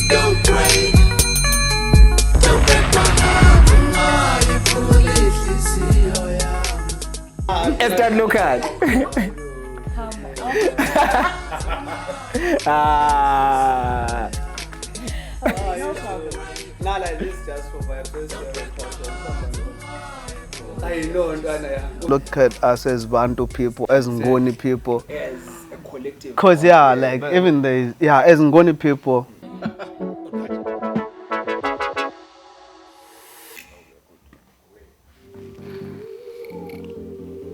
don't break. Don't break my heart. Let's start look at. No problem. Nah, like this just for my first I know, Look at us as Bantu people, as Ngoni people. as a collective. Cause yeah, like even the as Ngoni people.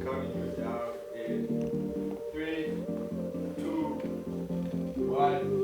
Counting down in 3, 2, 1.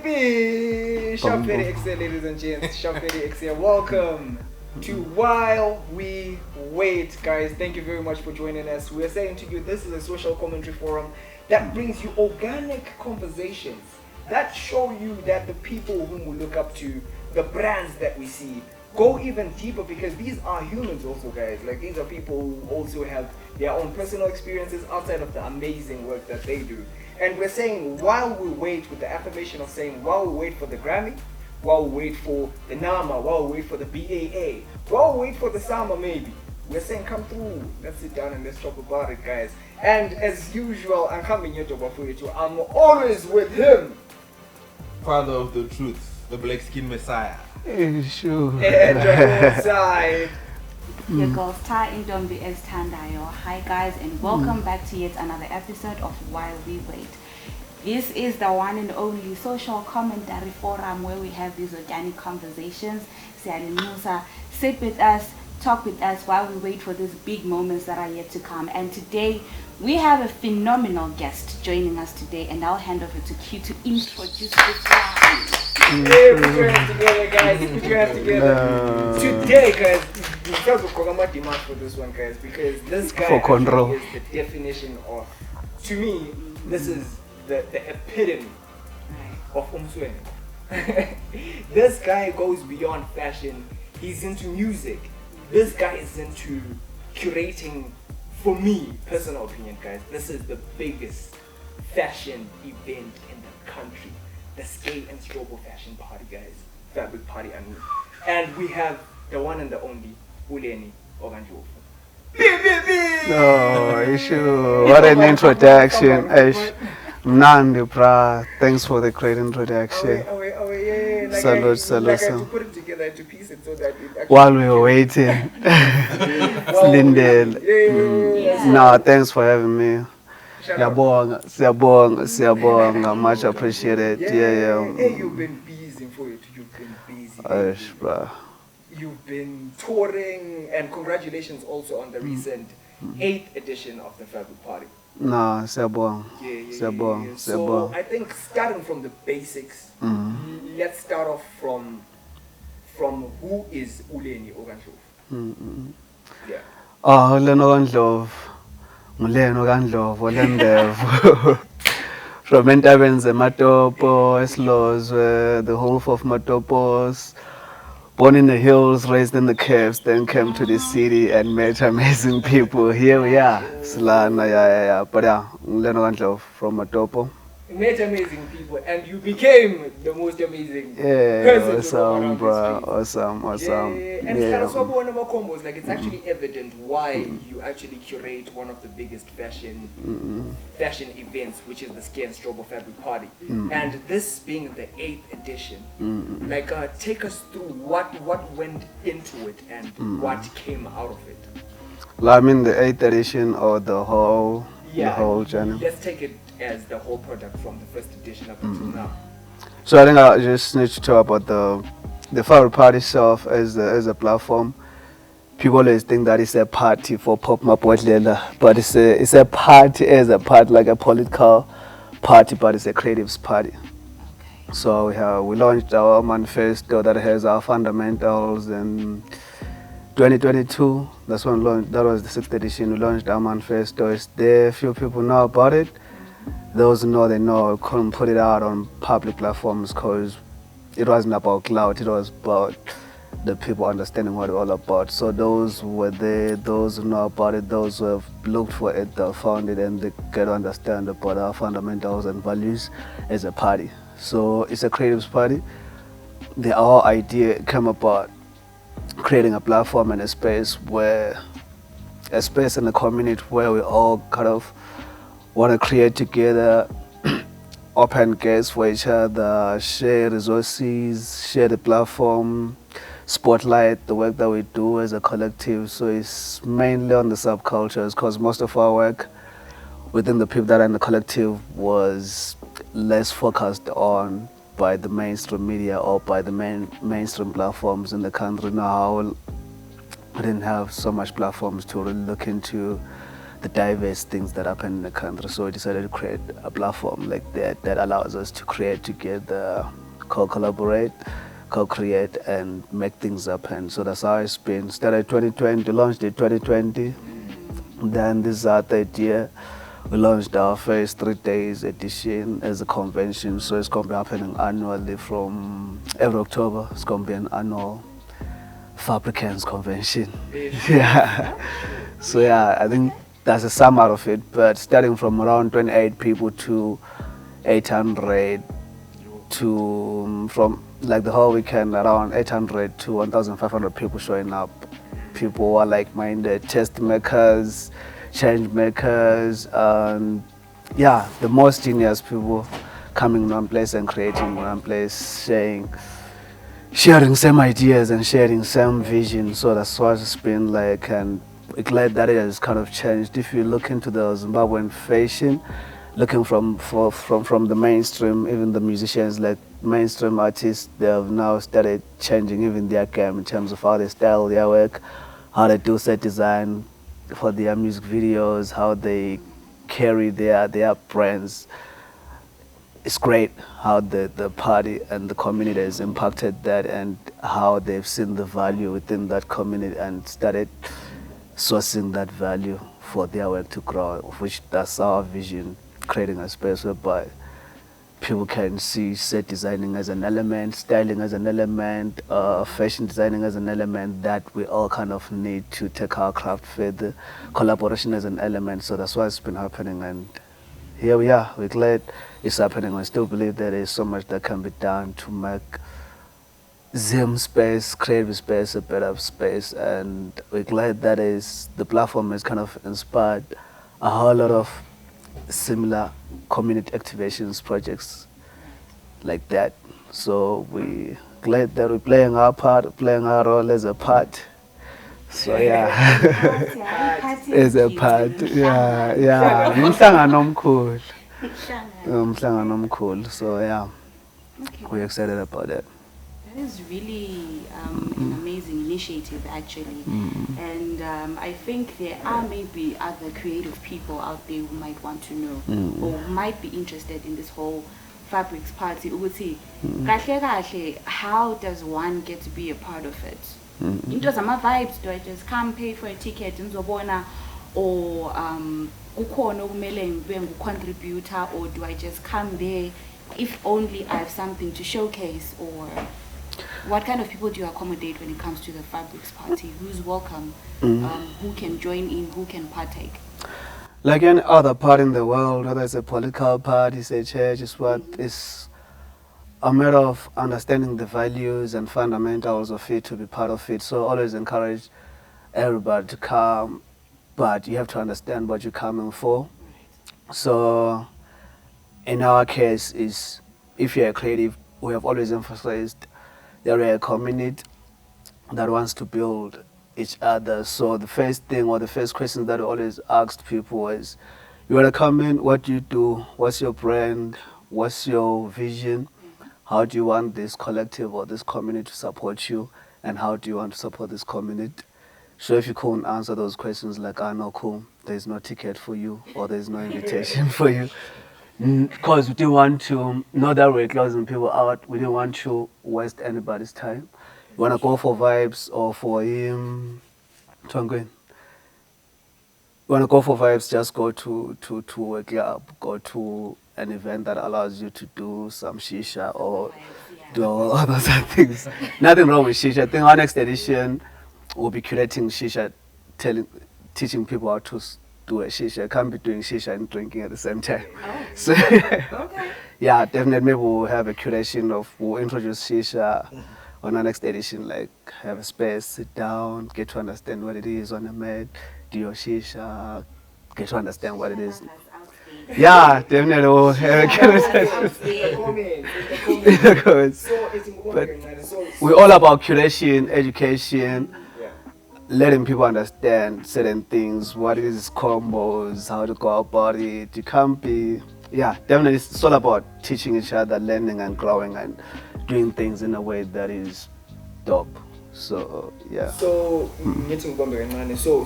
Beep. Shop very excellent, ladies and gents. Shop very excellent. Welcome to While We Wait, guys. Thank you very much for joining us. We're saying to you, this is a social commentary forum that brings you organic conversations that show you that the people whom we look up to, the brands that we see, go even deeper, because these are humans also, guys. Like, these are people who also have their own personal experiences outside of the amazing work that they do. And we're saying, while we wait, with the affirmation of saying, while we wait for the Grammy, while we wait for the NAMA, while we wait for the BAA, while we wait for the SAMA maybe, we're saying, come through, let's sit down and let's talk about it, guys. And as usual, I'm coming here to Bafuitu. I'm always with him. Father of the truth, the black skin messiah. Sure. And on side. Your girls Ty and Dombi as Tandayo. Hi guys, and welcome back to yet another episode of While We Wait. This is the one and only social commentary forum where we have these organic conversations. Musa, sit with us, talk with us while we wait for these big moments that are yet to come. And today we have a phenomenal guest joining us today, and I'll hand over to Q to introduce this one. Hey, put your hands together, guys. Put your hands together. Today, guys, because of Kogama demand for this one, guys, because this guy For control. is the definition of, to me, this is the epitome of Umsweni. This guy goes beyond fashion. He's into music. This guy is into curating. For me, personal opinion, guys, this is the biggest fashion event in the country. The Skate and Strobo Fashion Party, guys. Fabrik Party, I mean. And we have the one and the only Ulenni, Okandlovu. Oh, sure. What an introduction. Mnandi, brah. Thanks for the great introduction. Yeah. Like Salute. I had to put it together to piece it so that it actually... While we were waiting. Lindel. Yeah. No, thanks for having me. Shout out. Siyabonga. Much appreciated. Yeah. Hey, you've been busy for it. You've been busy. Aish, bruh. You've been touring, and congratulations also on the recent 8th edition of the Fabrik Party. No, siyabonga. Yeah. So I think starting from the basics, let's start off from who is Ulenni Okandlovu. Yeah. Ulenni Okandlovu, Olendevu. From Entabeni Matopos, Eslozwe, the home of Matopos. Born in the hills, raised in the caves, then came to the city and met amazing people. Here we are. Silana, yeah. But yeah, Ulenni Okandlovu from Matopo. You met amazing people, and you became the most amazing person Awesome, bro. around the streets. Awesome. And it's one of our combos. Like, it's actually evident why you actually curate one of the biggest fashion events, which is the Skate and Strobo Fabrik Party. And this being the 8th edition, like, take us through what went into it and what came out of it. Well, I mean the 8th edition or the whole journey. Let's take it as the whole product from the first edition up until now. So I think I just need to talk about the Fabrik Party itself as a platform. People always think that it's a party for Pop Mapotlela, but it's a party as a part, like a political party, but it's a creatives party. Okay. So we launched our manifesto that has our fundamentals in 2022. That's when that was the 6th edition. We launched our manifesto. It's there. Few people know about it. Those who know, they know. We couldn't put it out on public platforms because it wasn't about clout. It was about the people understanding what we're all about. So those were there, those who know about it, those who have looked for it, they found it, and they get to understand about our fundamentals and values as a party. So it's a creatives party. The whole idea came about creating a platform and a space in the community where we all kind of want to create together, open gates for each other, share resources, share the platform, spotlight the work that we do as a collective. So it's mainly on the subcultures, because most of our work within the people that are in the collective was less focused on by the mainstream media or by the mainstream platforms in the country. Now we didn't have so much platforms to really look into the diverse things that happen in the country. So we decided to create a platform like that allows us to create together, co-collaborate, co-create, and make things happen. So that's how it's been. Started 2020, launched in 2020. Then this is our third year. We launched our first 3 days edition as a convention. So it's going to be happening annually from every October. It's going to be an annual Fabricans convention. Yeah. So yeah, I think that's a sum out of it. But starting from around 28 people to 800 to from like the whole weekend, around 800 to 1,500 people showing up. People are like-minded, test makers, change makers, and yeah, the most genius people coming in one place and creating in one place, sharing same ideas and sharing same vision. So that's what it's been like, and we're glad that it has kind of changed. If you look into the Zimbabwean fashion, looking from the mainstream, even the musicians, like mainstream artists, they have now started changing even their game in terms of how they style their work, how they do set design for their music videos, how they carry their brands. It's great how the party and the community has impacted that, and how they've seen the value within that community and started sourcing that value for their work to grow, which that's our vision, creating a space whereby people can see set designing as an element, styling as an element, fashion designing as an element that we all kind of need to take our craft further, collaboration as an element. So that's why it's been happening, and here we are. We're glad it's happening. We still believe there is so much that can be done to make Zim space, creative space, a better space, and we're glad that the platform has kind of inspired a whole lot of similar community activations projects like that. So we're glad that we're playing our part, playing our role as a part. So yeah, as a part, yeah. Umhlangano omkhulu. Umhlangano omkhulu. So yeah, we're excited about that. That is really an amazing initiative, actually. And I think there are maybe other creative people out there who might want to know or who might be interested in this whole Fabrics party. Ukuthi, kahle kahle, how does one get to be a part of it? Into zama vibes, do I just come pay for a ticket ngizobona, or kukhona okumele ngibe ngu-contributor, or do I just come there if only I have something to showcase? Or what kind of people do you accommodate when it comes to the Fabrics party? Who's welcome? Who can join in? Who can partake? Like any other party in the world, whether it's a political party, it's a church, it's a matter of understanding the values and fundamentals of it to be part of it. So always encourage everybody to come, but you have to understand what you're coming for. So in our case, is if you're a creative, we have always emphasized that we're a community that wants to build each other. So the first thing, or the first question that we always asked people is, you want to come in, what do you do? What's your brand? What's your vision? How do you want this collective or this community to support you? And how do you want to support this community? So if you couldn't answer those questions like, no, cool, there's no ticket for you, or there's no invitation for you. Because we didn't want to, not that we're closing people out, we didn't want to waste anybody's time. You want to go for vibes or for him, you want to go for vibes, just go to a club, go to an event that allows you to do some shisha or do all those other things. Nothing wrong with shisha. I think our next edition will be curating shisha, teaching people how to do a shisha. Can't be doing shisha and drinking at the same time. Oh. So Okay. yeah, definitely maybe we'll have a curation of, we'll introduce shisha on our next edition, like have a space, sit down, get to understand what it is on the mat, do your shisha, get to understand what it is. Yeah, definitely we'll have a curation. In the comments. In the comments. So it's But important. So we're all about curation, education, yeah. letting people understand certain things, what is combos, how to go about it. You can't be, yeah, definitely it's all about teaching each other, learning and growing and doing things in a way that is dope. So yeah. So meeting Bombe and Mane. So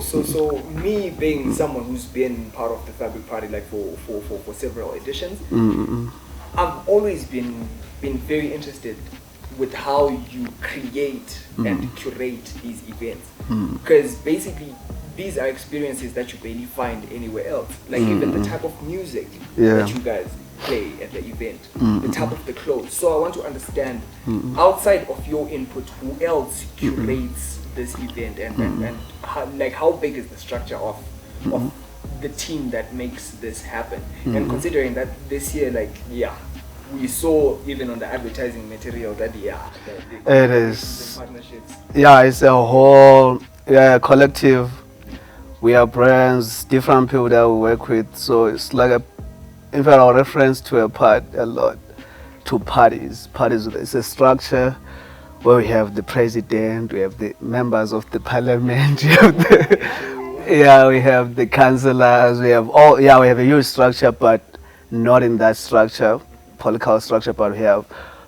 me being someone who's been part of the Fabrik party like for several editions, I've always been very interested with how you create and curate these events, because basically these are experiences that you barely find anywhere else. Like even the type of music that you guys play at the event, the type of the clothes. So I want to understand, outside of your input, who else curates this event, and how big is the structure of the team that makes this happen? And considering that this year, like, yeah, we saw even on the advertising material that It is. the partnerships. Yeah, it's a whole collective. We are brands, different people that we work with. So it's like in fact, our reference to a lot to parties. Parties, it's a structure where we have the president, we have the members of the parliament, we have the councillors, we have a huge structure, but not in that structure, political structure, but we have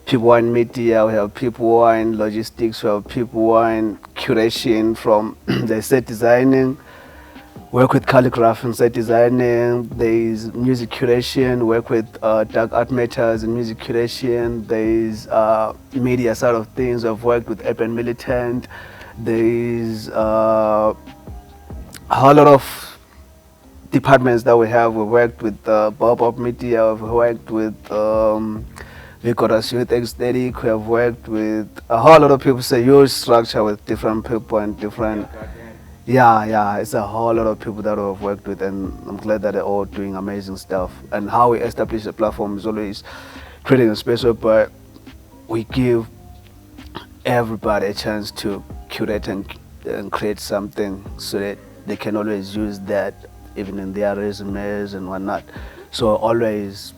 people in media, we have people in logistics, we have people in curation from the set designing, work with calligraphy and set designing, there is music curation, work with dark art matters and music curation, there is media side of things, I've worked with UrbanMilitant, there is a whole lot of departments that we have. We worked with Bob Media, we've worked with Vicoras Youth Aesthetic, we have worked with a whole lot of people. It's a huge structure with different people and different, it's a whole lot of people that we've worked with, and I'm glad that they're all doing amazing stuff. And how we establish the platform is always creating a space where we give everybody a chance to curate and create something so that they can always use that even in their resumes and whatnot. So always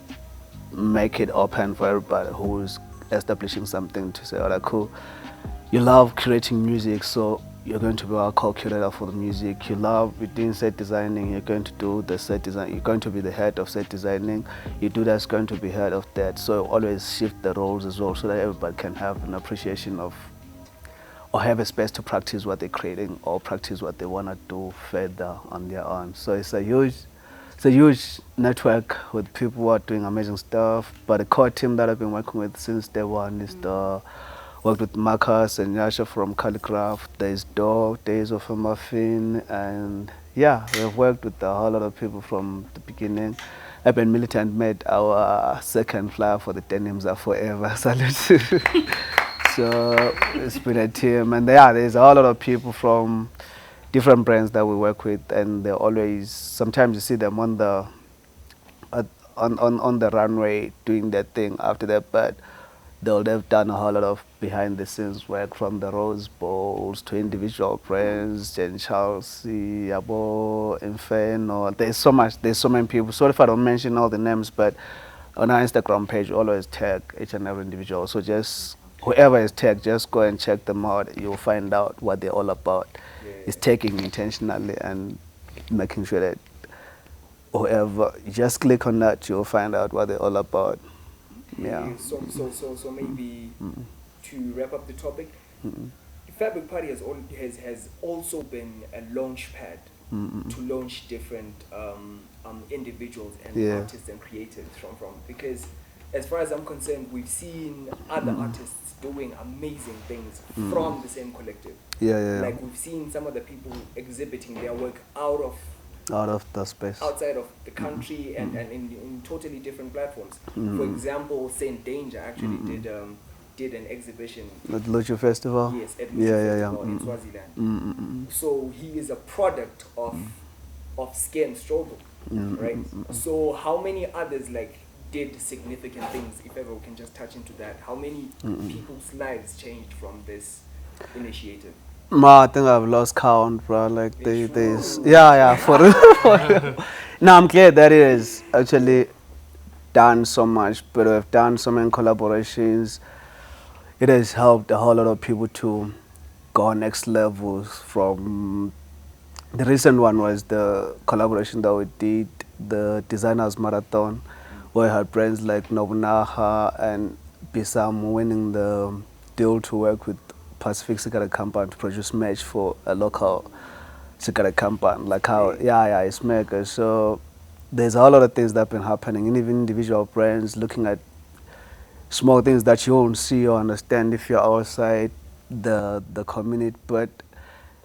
make it open for everybody who's establishing something to say, all right, cool, you love creating music, so you're going to be our co-curator for the music. You love doing set designing, you're going to do the set design, you're going to be the head of set designing, you do that's going to be head of that. So always shift the roles as well so that everybody can have an appreciation of, or have a space to practice what they're creating or practice what they want to do further on their own. So it's a huge network with people who are doing amazing stuff. But the core team that I've been working with since day one is worked with Marcus and Yasha from Calligraph, there's Dog, Days of a Muffin, and yeah, we've worked with a whole lot of people from the beginning. UrbanMilitant made our second flyer for the Denims Are Forever salute. So it's been a team, and there's a whole lot of people from different brands that we work with, and they always, sometimes you see them on the runway doing their thing after that, but they've done a whole lot of behind the scenes work, from the Rose Bowls to individual brands, and Chelsea, Yabo, Inferno. There's so many people. Sorry if I don't mention all the names, but on our Instagram page, we always tag each and every individual. So just whoever is tagged, just go and check them out. You'll find out what they're all about. It's taking intentionally and making sure that whoever, you just click on that, you'll find out what they're all about. Yeah. So maybe to wrap up the topic, the Fabrik Party has also been a launch pad to launch different individuals and artists and creatives from, because as far as I'm concerned, we've seen other artists doing amazing things from the same collective. Like we've seen some of the people exhibiting their work out of the space, outside of the country, and in totally different platforms. For example, Saint Danger actually did did an exhibition. The Lucha Festival. Yes, at Yeah, Lucha yeah, yeah. Festival in Swaziland. So he is a product of scare and struggle, right? So how many others like did significant things? If ever we can just touch into that, how many people's lives changed from this initiative? Ma, I think I've lost count, bro. Like It's there's true. yeah, for real. No, I'm glad that it has actually done so much, but we've done so many collaborations. It has helped a whole lot of people to go next levels. From the recent one was the collaboration that we did, the Designers Marathon, where I had brands like Nobunaga and Bisam winning the deal to work with Pacific Cigarette Company to produce merch for a local cigarette company. Like how, it's mega. So there's a whole lot of things that have been happening, and even individual brands looking at small things that you won't see or understand if you're outside the community. But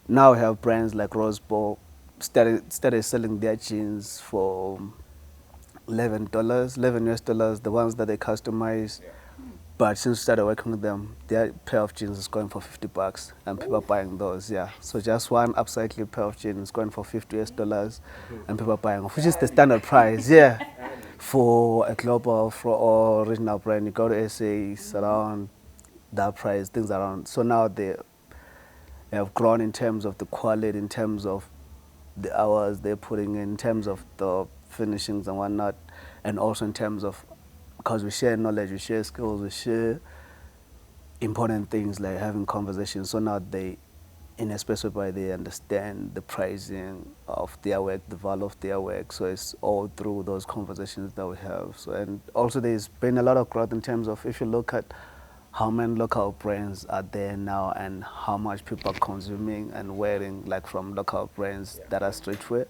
now we have brands like Rose Bowl started selling their jeans for $11 US dollars, the ones that they customize. But since we started working with them, their pair of jeans is going for $50, and people are buying those. Yeah, so just one upcycled pair of jeans is going for $50 US dollars, and people are buying, which is the standard price. Yeah, for a global or regional brand, you go to SA, it's around that price. Things around. So now they have grown in terms of the quality, in terms of the hours they're putting in terms of the finishings and whatnot, and also in terms of, because we share knowledge, we share skills, we share important things like having conversations. So now they, in a space whereby they understand the pricing of their work, the value of their work. So it's all through those conversations that we have. So, and also there's been a lot of growth in terms of, if you look at how many local brands are there now and how much people are consuming and wearing, like from local brands that are streetwear.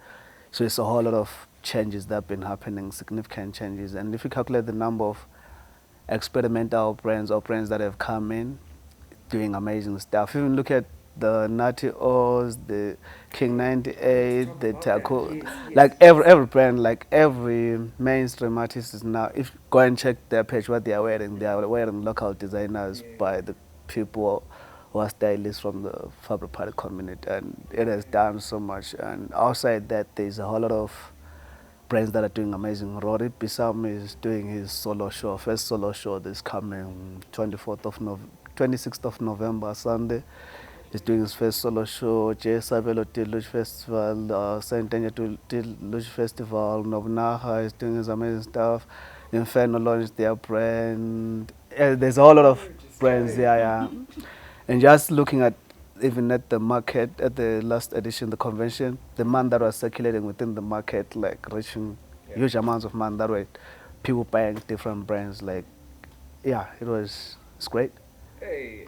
So it's a whole lot of changes that have been happening, significant changes. And if you calculate the number of experimental brands or brands that have come in doing amazing stuff, even look at the Natty O's, the King 98, the Taco, like every brand, like every mainstream artist is now, if go and check their page, what they are wearing local designers by the people who are stylists from the Fabrik Party community, and it has done so much. And outside that, there's a whole lot of brands that are doing amazing. Rory Bisam is doing his solo show, first solo show this coming 26th of November, Sunday. He's doing his first solo show. Jay Sabelo did Luch Festival, Saint Daniel did Luch Festival, Nobunaga is doing his amazing stuff. Inferno launched their brand. There's a whole lot of brands there, yeah. And just looking at, even at the market, at the last edition, the convention, the man that was circulating within the market, like reaching huge amounts of man that way, people buying different brands, like, it's great. Hey,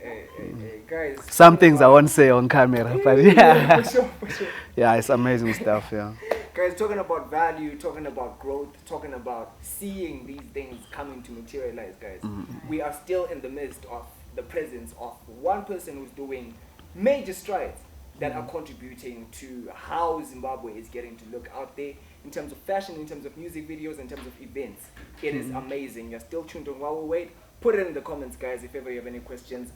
guys. Some things I won't say on camera, but yeah. For sure. Yeah, it's amazing stuff, yeah. Guys, talking about value, talking about growth, talking about seeing these things coming to materialize, guys. We are still in the midst of the presence of one person who's doing major strides that are contributing to how Zimbabwe is getting to look out there in terms of fashion, in terms of music videos, in terms of events. It is amazing. You're still tuned on while we wait. Put it in the comments, guys, if ever you have any questions.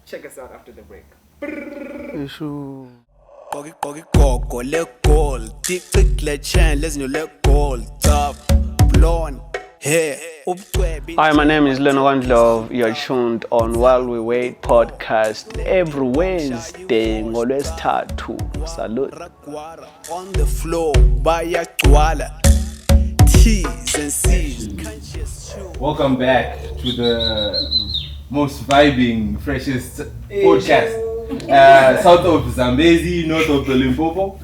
Check us out after the break. Hi, my name is Okandlovu. You're tuned on While We Wait podcast every Wednesday. ngolwesithathu. Salute. On the floor, T's and C's. Welcome back to the most vibing, freshest podcast. South of Zambezi, north of the Limpopo.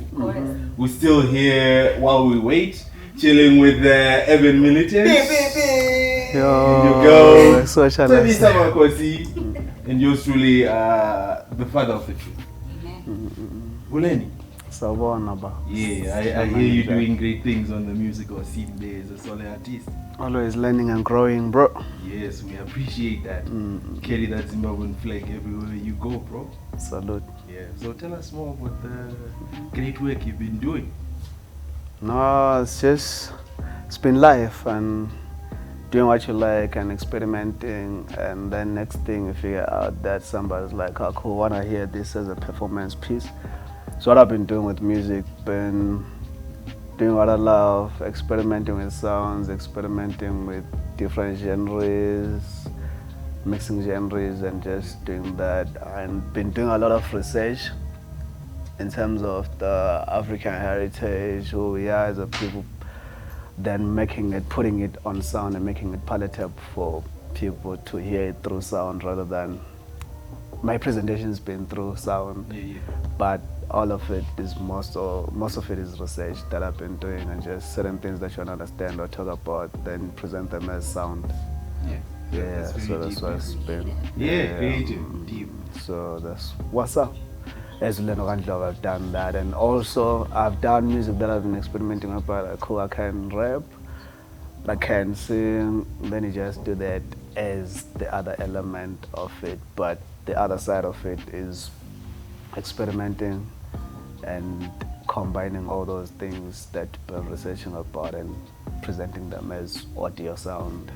We're still here while we wait, chilling with the UrbanMilitant. Yo, go. Socialist. And yours truly, the father of the truth. Ulenni. Yeah, I hear you doing great things on the musical scene there as a solo artist. Always learning and growing, bro. Yes, we appreciate that. Carry that Zimbabwean flag everywhere you go, bro. Salute. Yeah, so tell us more about the great work you've been doing. No, it's been life and doing what you like and experimenting, and then next thing you figure out that somebody's like, oh cool, wanna hear this as a performance piece. So what I've been doing with music, been doing what I love, experimenting with sounds, experimenting with different genres, mixing genres, and just doing that. And been doing a lot of research in terms of the African heritage, who we are as a people, then putting it on sound and making it palatable for people to hear it through sound rather than my presentation's been through sound. But all of it is most of it is research that I've been doing, and just certain things that you don't understand or talk about, then present them as sound. So that's what it's been. Very deep. So that's what's up. As Okandlovu, I've done that, and also I've done music that I've been experimenting about. Like, cool, I can rap, I can sing. Then you just do that as the other element of it, but the other side of it is experimenting and combining all those things that you've been researching about and presenting them as audio sound.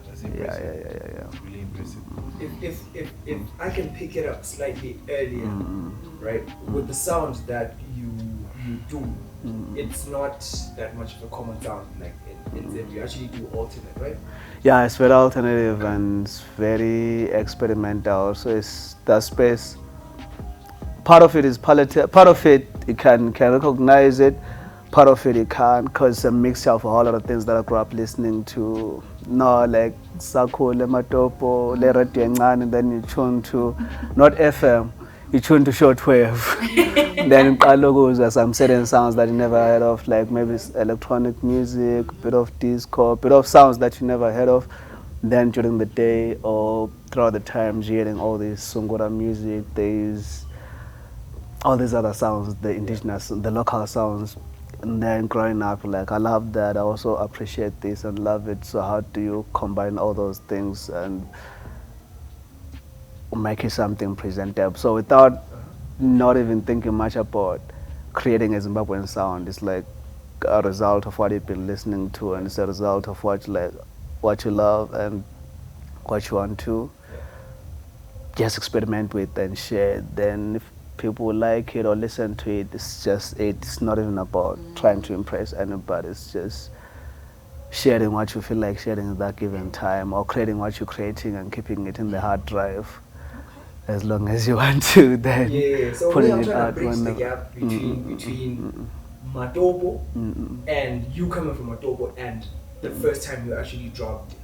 That's impressive. Yeah. Really impressive. If I can pick it up slightly earlier, right, with the sounds that you do, it's not that much of a common sound. Like you actually do alternate, right? Yeah, it's very alternative and it's very experimental. So it's the space. Part of it is palatable. Part of it you can recognize it. Part of it you can't, because it's a mixture of a whole lot of things that I grew up listening to. No, like Sako, Le Matopo, Le Radio Encane, and then you tune to, not FM, you tune to shortwave. Then there's some certain sounds that you never heard of, like maybe electronic music, a bit of disco, a bit of sounds that you never heard of. Then during the day or throughout the times, you're hearing all this Sungura music, there's all these other sounds, the indigenous, the local sounds. And then growing up, like, I love that, I also appreciate this and love it. So how do you combine all those things and make it something presentable? So without not even thinking much about creating a Zimbabwean sound, it's like a result of what you've been listening to, and it's a result of what you love and what you want to just experiment with and share. Then if people like it or listen to it, it's not even about trying to impress anybody. It's just sharing what you feel like sharing at that given time, or creating what you're creating and keeping it in the hard drive as long as you want to. Then So putting I'm it trying out to bridge the whenever. gap between Matopo and you coming from Matopo and the first time you actually dropped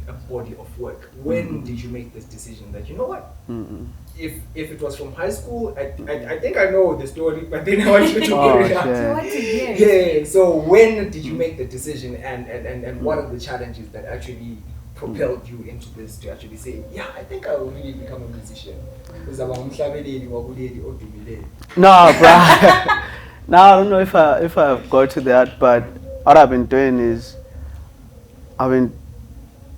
a body of work. When did you make this decision that, you know what? If it was from high school, I think I know the story, but then I want you to put it out. So what to hear? Yeah, so when did you make the decision, and what are the challenges that actually propelled you into this to actually say, yeah, I think I will really become a musician? No, bruh. No, I don't know if I've got to that, but what I've been doing is I've been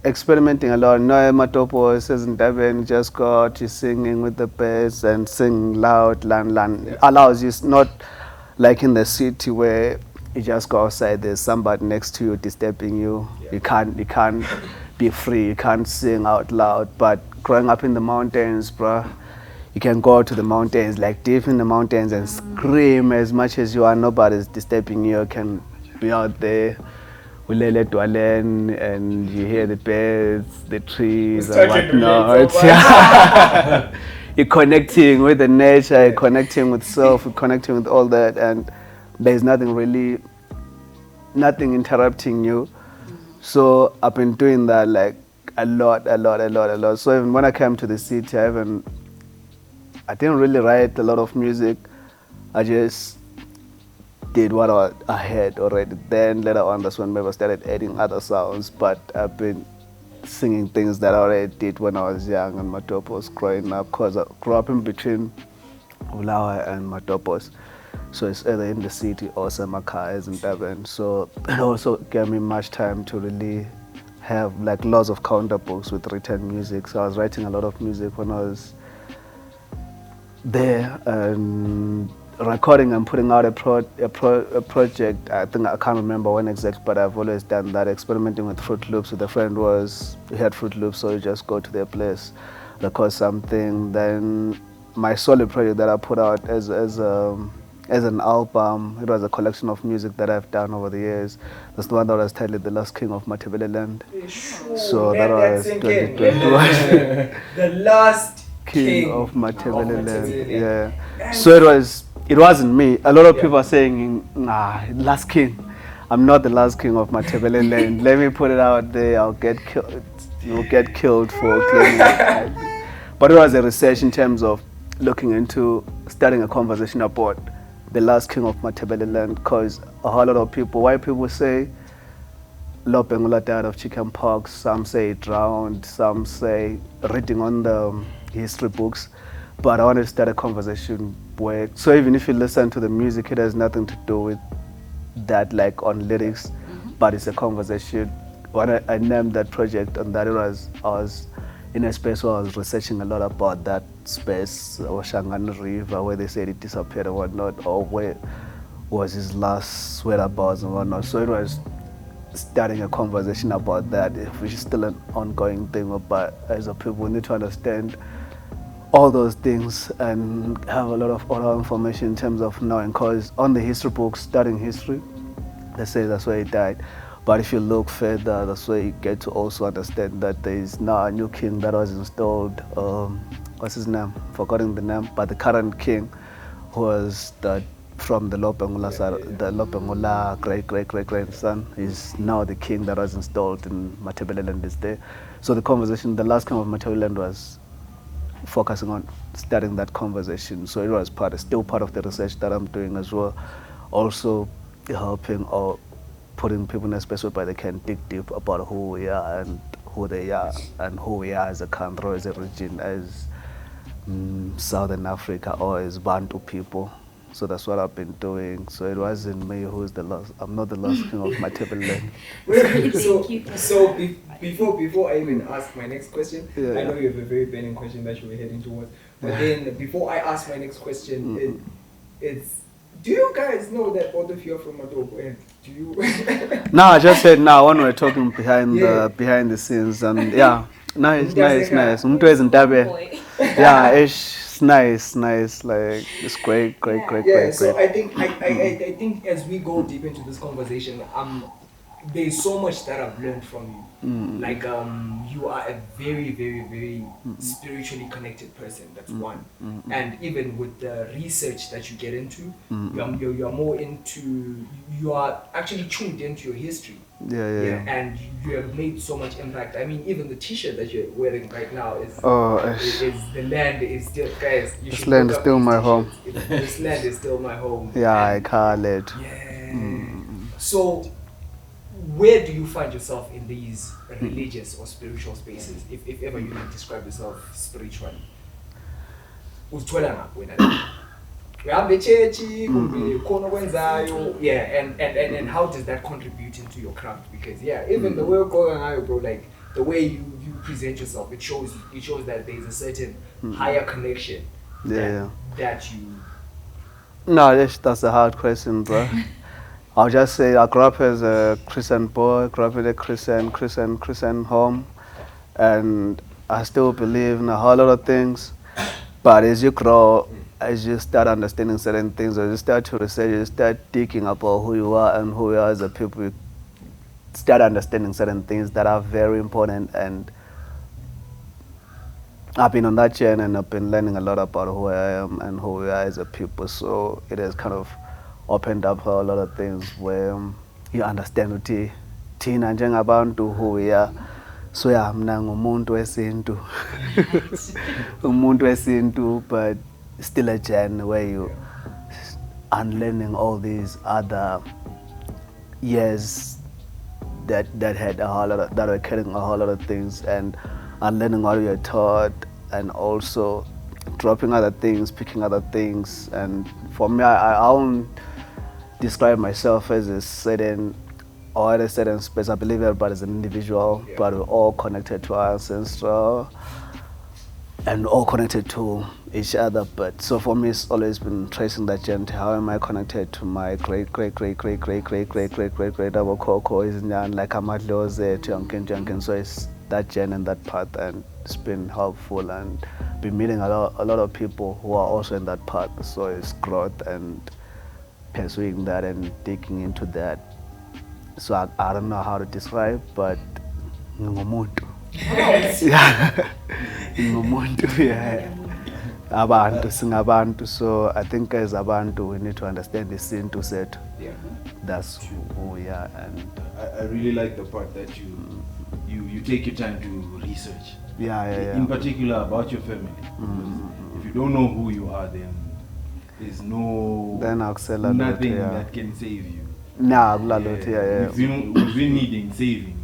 experimenting a lot. No, Matopos isn't Devin, just got you singing with the bass and sing loud, allows you. It's not like in the city where you just go outside, there's somebody next to you disturbing you. You can't be free, you can't sing out loud. But growing up in the mountains, bruh, you can go to the mountains, like deep in the mountains, and scream as much as you want. Nobody's disturbing you. You can be out there, Ulele Dwalen, and you hear the birds, the trees, and whatnot. You're connecting with the nature, you're connecting with self, you're connecting with all that, and there's nothing interrupting you. So I've been doing that like a lot. So even when I came to the city, I didn't really write a lot of music. I just did what I had already. Then later on, that's when maybe I started adding other sounds. But I've been singing things that I already did when I was young and Matopos growing up, because I grew up in between Ulawa and Matopos. So it's either in the city or Semakhaya in Durban. So it also gave me much time to really have like lots of counter books with written music. So I was writing a lot of music when I was there, and recording and putting out a project. I think I can't remember when exactly, but I've always done that. Experimenting with Fruit Loops with a friend we had Fruit Loops, so you just go to their place, record something. Then my solo project that I put out as an album, it was a collection of music that I've done over the years. That's the one that was titled "The Last King of Matopos." So that was 2021. The last King of Matopos. Yeah. So it wasn't me. A lot of people are saying, nah, last king. I'm not the last king of Matopos. Let me put it out there. I'll get killed. You'll get killed for claiming it. But it was a research in terms of looking into starting a conversation about the last king of Matopos, because a whole lot of people, white people say Lopengula died of chickenpox, some say it drowned, some say reading on the history books. But I want to start a conversation where, so even if you listen to the music, it has nothing to do with that, like on lyrics, but it's a conversation. When I named that project, and that I was in a space where I was researching a lot about that space, or Shangan River, where they said it disappeared and whatnot, or where was his last whereabouts and whatnot. So it was starting a conversation about that, which is still an ongoing thing. But as a people, we need to understand all those things and have a lot of other information in terms of knowing, because on the history books, studying history, they say that's where he died. But if you look further, that's where you get to also understand that there is now a new king that was installed. What's his name? Forgetting the name. But the current king, who was from the Lopengula side, the Lopengula great-great-great-grandson, is now the king that was installed in Matopos is there. So the conversation, the last king of Matopos, was focusing on starting that conversation. So it was still part of the research that I'm doing as well. Also helping or putting people in a space where they can dig deep about who we are and who they are and who we are as a country, as a region, as Southern Africa, or as Bantu people. So that's what I've been doing. So it wasn't me who's the last. I'm not the last king of Matopos. Before I even ask my next question, I know you have a very burning question that you were heading towards. But then before I ask my next question, it's, do you guys know that both of you are from Matopos? And do you? No, I just said now when we're talking behind the scenes, and nice. Umuntu ezintabeni. Yeah, it's nice, like it's great. So I think as we go deep into this conversation, there's so much that I've learned from you. Like you are a very, very, very spiritually connected person. That's one. And even with the research that you get into, you're more into. You are actually tuned into your history. Yeah. And you have made so much impact. I mean, even the T-shirt that you're wearing right now is the land is still, guys. This land is still my home. This land is still my home. Yeah, I call it. Yeah. So, where do you find yourself in these religious or spiritual spaces, if ever you can describe yourself spiritually? And how does that contribute into your craft? Because even the way you're going, bro, like the way you present yourself, it shows that there's a certain higher connection that you. No, that's a hard question, bro. I'll just say I grew up as a Christian boy, grew up in a Christian home, and I still believe in a whole lot of things. But as you grow, as you start understanding certain things, or you start to research, you start thinking about who you are and who you are as a people, you start understanding certain things that are very important. And I've been on that journey, and I've been learning a lot about who I am and who we are as a people. So it has kind of opened up a lot of things where you understand ukuthi thina njengabantu who we are. So mina ngumuntu wesintu. Umuntu wesintu, but still a journey where you unlearning all these other years that had a whole lot of, that were carrying a whole lot of things, and unlearning what you're taught, and also dropping other things, picking other things. And for me, I don't describe myself as a certain space. I believe everybody is an individual, but we're all connected to our ancestral and all connected to each other. But so for me, it's always been tracing that journey. How am I connected to my great Abokoko is like Amadloze, Junkin. So it's that journey and that path, and it's been helpful, and been meeting a lot of people who are also in that path. So it's growth and pursuing that and digging into that. So I don't know how to describe, but ngumuntu. Yeah. Ngumuntu, yeah. Abantu, singabantu. So I think as abantu we need to understand the sintu set. Yeah. That's who we are. And I really like the part that you take your time to research. yeah. In particular about your family. If you don't know who you are, then there's nothing that can save you. Nah, yeah. We've been needing saving,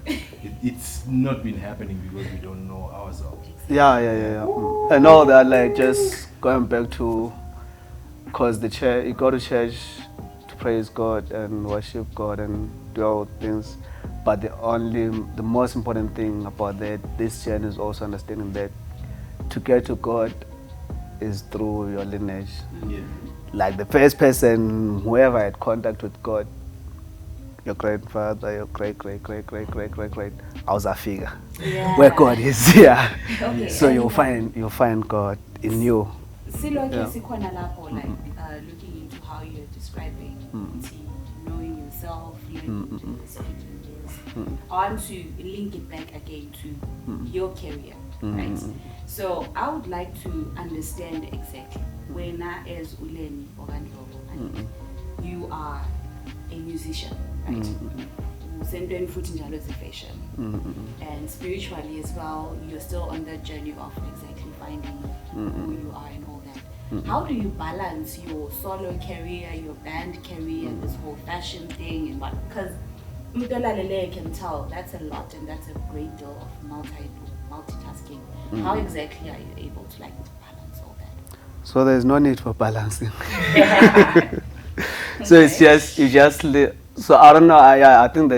and it's not been happening because we don't know ourselves. Yeah. And all that, like just going back to, cause the church, you go to church to praise God and worship God and do all things, but the most important thing about this journey is also understanding that to get to God is through your lineage. Yeah. Like the first person, whoever had contact with God, your grandfather, your great, I was a figure where God is. Yeah. Okay. So you'll find God in you. Siloke sikhona lapho, like looking into how you're describing knowing yourself, learning this, reading this. I want to link it back again to your career, right? So I would like to understand exactly when as Ulenni Okandlovu, and you are a musician, right? Sendweni futhi njalo as a fashion, and spiritually as well, you're still on that journey of exactly finding who you are and all that. How do you balance your solo career, your band career, this whole fashion thing, and what? Because Mtolalele can tell that's a lot, and that's a great deal of multitasking. How exactly are you able to balance all that? So there's no need for balancing. So it's just so I don't know. I think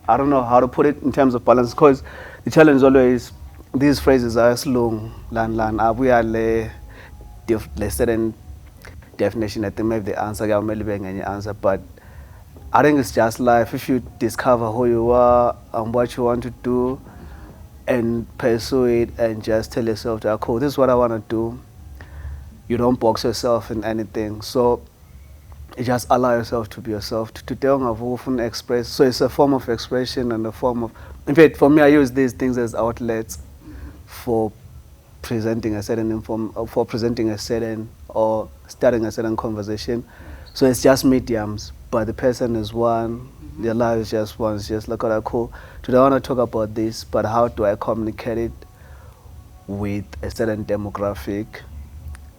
I don't know how to put it in terms of balance, because the challenge is always these phrases are slow, lan. We are certain definition. I think maybe the answer maybe being any answer, but I think it's just life. If you discover who you are and what you want to do, and pursue it, and just tell yourself that, cool, this is what I want to do. You don't box yourself in anything. So you just allow yourself to be yourself, to often express. So it's a form of expression and a form of, in fact, for me, I use these things as outlets for presenting a certain or starting a certain conversation. So it's just mediums, but the person is one, their life is just one. It's just like, cool. Today I want to talk about this, but how do I communicate it with a certain demographic?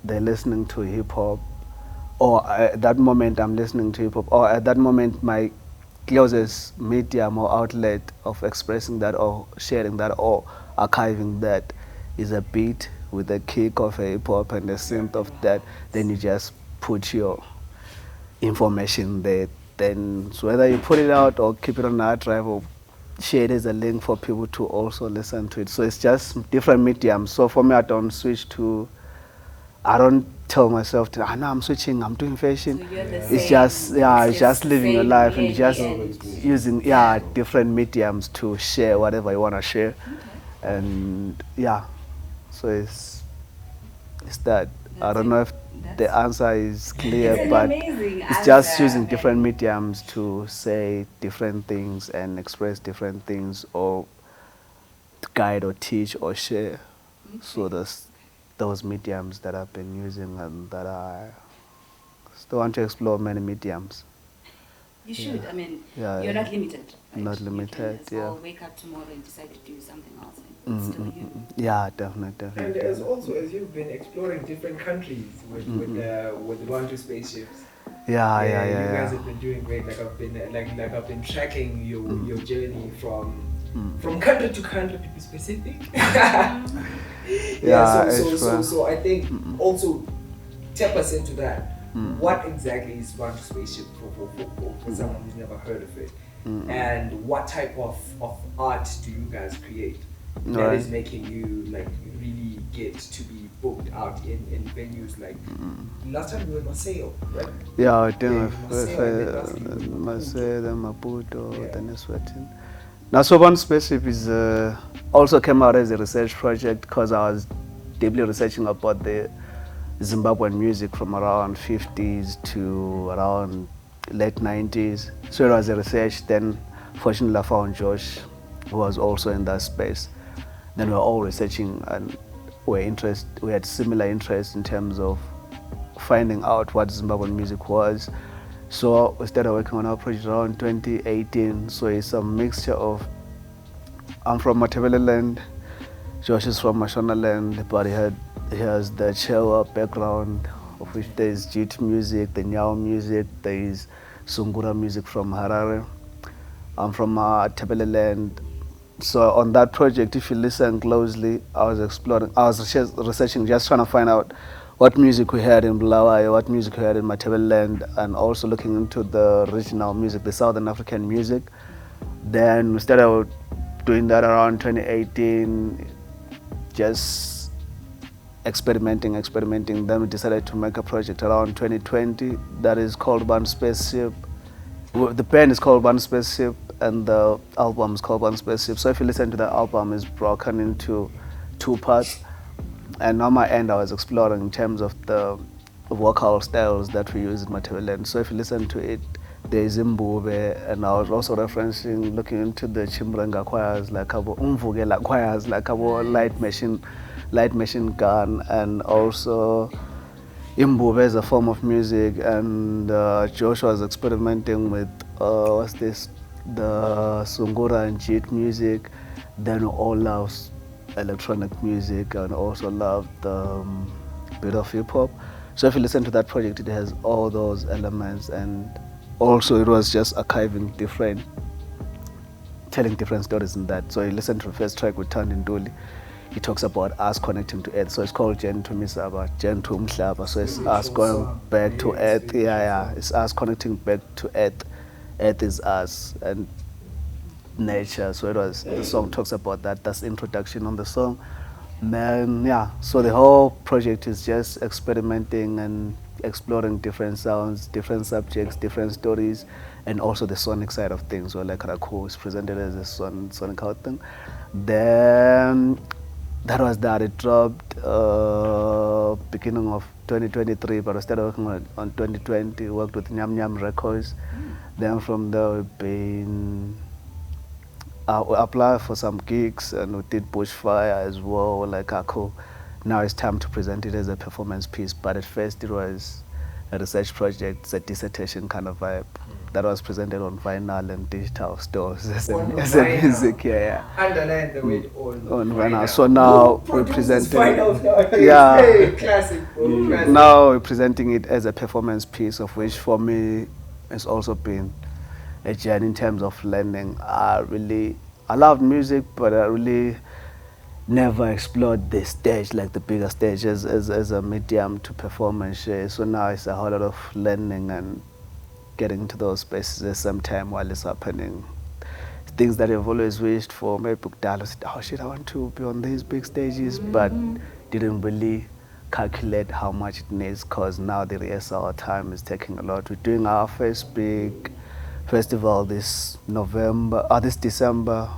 They're listening to hip hop, or at that moment I'm listening to hip hop, or at that moment my closest medium or outlet of expressing that or sharing that or archiving that is a beat with a kick of a hip hop and the synth of that. Then you just put your information there. Then so whether you put it out or keep it on the hard drive or share it as a link for people to also listen to it. So it's just different mediums. So for me, I don't tell myself, no, I'm switching, I'm doing fashion. So you're the it's same. it's just living your life and just end. using different mediums to share whatever you want to share. And so it's that. I don't know if the answer is clear, It's but amazing it's just answer. using different mediums to say different things and express different things, or to guide or teach or share. So those mediums that I've been using, and that I still want to explore many mediums. You should. I mean, Yeah, you're yeah. not limited. Right? Not limited, You can as well wake up tomorrow and decide to do something else. And it's still you. Yeah, definitely. And as you've been exploring different countries with the Bantu spaceships. You guys have been doing great. Like I've been tracking your journey from country to country, to be specific. So I think also tap us into that. What exactly is Bantu Spaceship for someone who's never heard of it? And what type of art do you guys create? that Right. is making you like really get to be booked out in venues like last time we were in Maceo, right? Yeah, I think Yeah, if Maceo, and then lastly we were in Marseille, then Maputo, Yeah. then Eswatini. Now, so one Spaceship is also came out as a research project because I was deeply researching about the Zimbabwean music from around 50s to around late 90s. So it was a research. Then, fortunately, I found Josh, who was also in that space. Then we were all researching and we had similar interests in terms of finding out what Zimbabwean music was. So we started working on our project around 2018. So it's a mixture of, I'm from Matopos, Josh is from Mashonaland, but he has the Chewa background, of which there is Jit music, the Nyao music, there is Sungura music from Harare. I'm from Matopos. So on that project, if you listen closely, I was researching, just trying to find out what music we had in Bulawayo, what music we had in Matopos, and also looking into the regional music, the Southern African music. Then we started doing that around 2018, just experimenting. Then we decided to make a project around 2020 that is called Bantu Spaceship. The band is called Bantu Spaceship and the album is called Bantu Spaceship. So if you listen to the album, it's broken into two parts. And on my end, I was exploring in terms of the vocal styles that we use in Matopos. So if you listen to it, there is Mbube, and I was also looking into the Chimrenga choirs, like abo Umvukela choirs, like abo light machine gun, and also Mbube as a form of music. And Joshua was experimenting with the Sungura and Jit music. Then we all love electronic music and also love the bit of hip hop. So if you listen to that project, it has all those elements, and also it was just telling different stories in that. So you listen to the first track with Tandi Nduli, he talks about us connecting to Earth. So it's called Jen to Misaba, Jen to Umhlaba. So it's us going back to Earth. Yeah. It's us connecting back to Earth. Earth is us and nature. So the song talks about that. That's the introduction on the song. Then so the whole project is just experimenting and exploring different sounds, different subjects, different stories, and also the sonic side of things. Where like Raku is presented as a sonic out thing. Then that was that. It dropped beginning of 2023, but I started working on 2020. Worked with Nyam Nyam Records. Then from there we've been. We applied for some gigs and we did Bushfire as well, like Ako. Now it's time to present it as a performance piece, but at first it was a research project, it's a dissertation kind of vibe that was presented on vinyl and digital stores as a music. Underline the word on vinyl. So now we're presenting Hey, classic, bro. Classic. Now we're presenting it as a performance piece, of which for me it's also been a journey in terms of learning. I loved music, but I really never explored the stage, like the bigger stage, as a medium to perform and share. So now it's a whole lot of learning and getting into those spaces at the same time while it's happening. Things that I've always wished for, maybe oh shit, I want to be on these big stages, but didn't really calculate how much it needs, because now the rehearsal time is taking a lot. We're doing our first big festival this December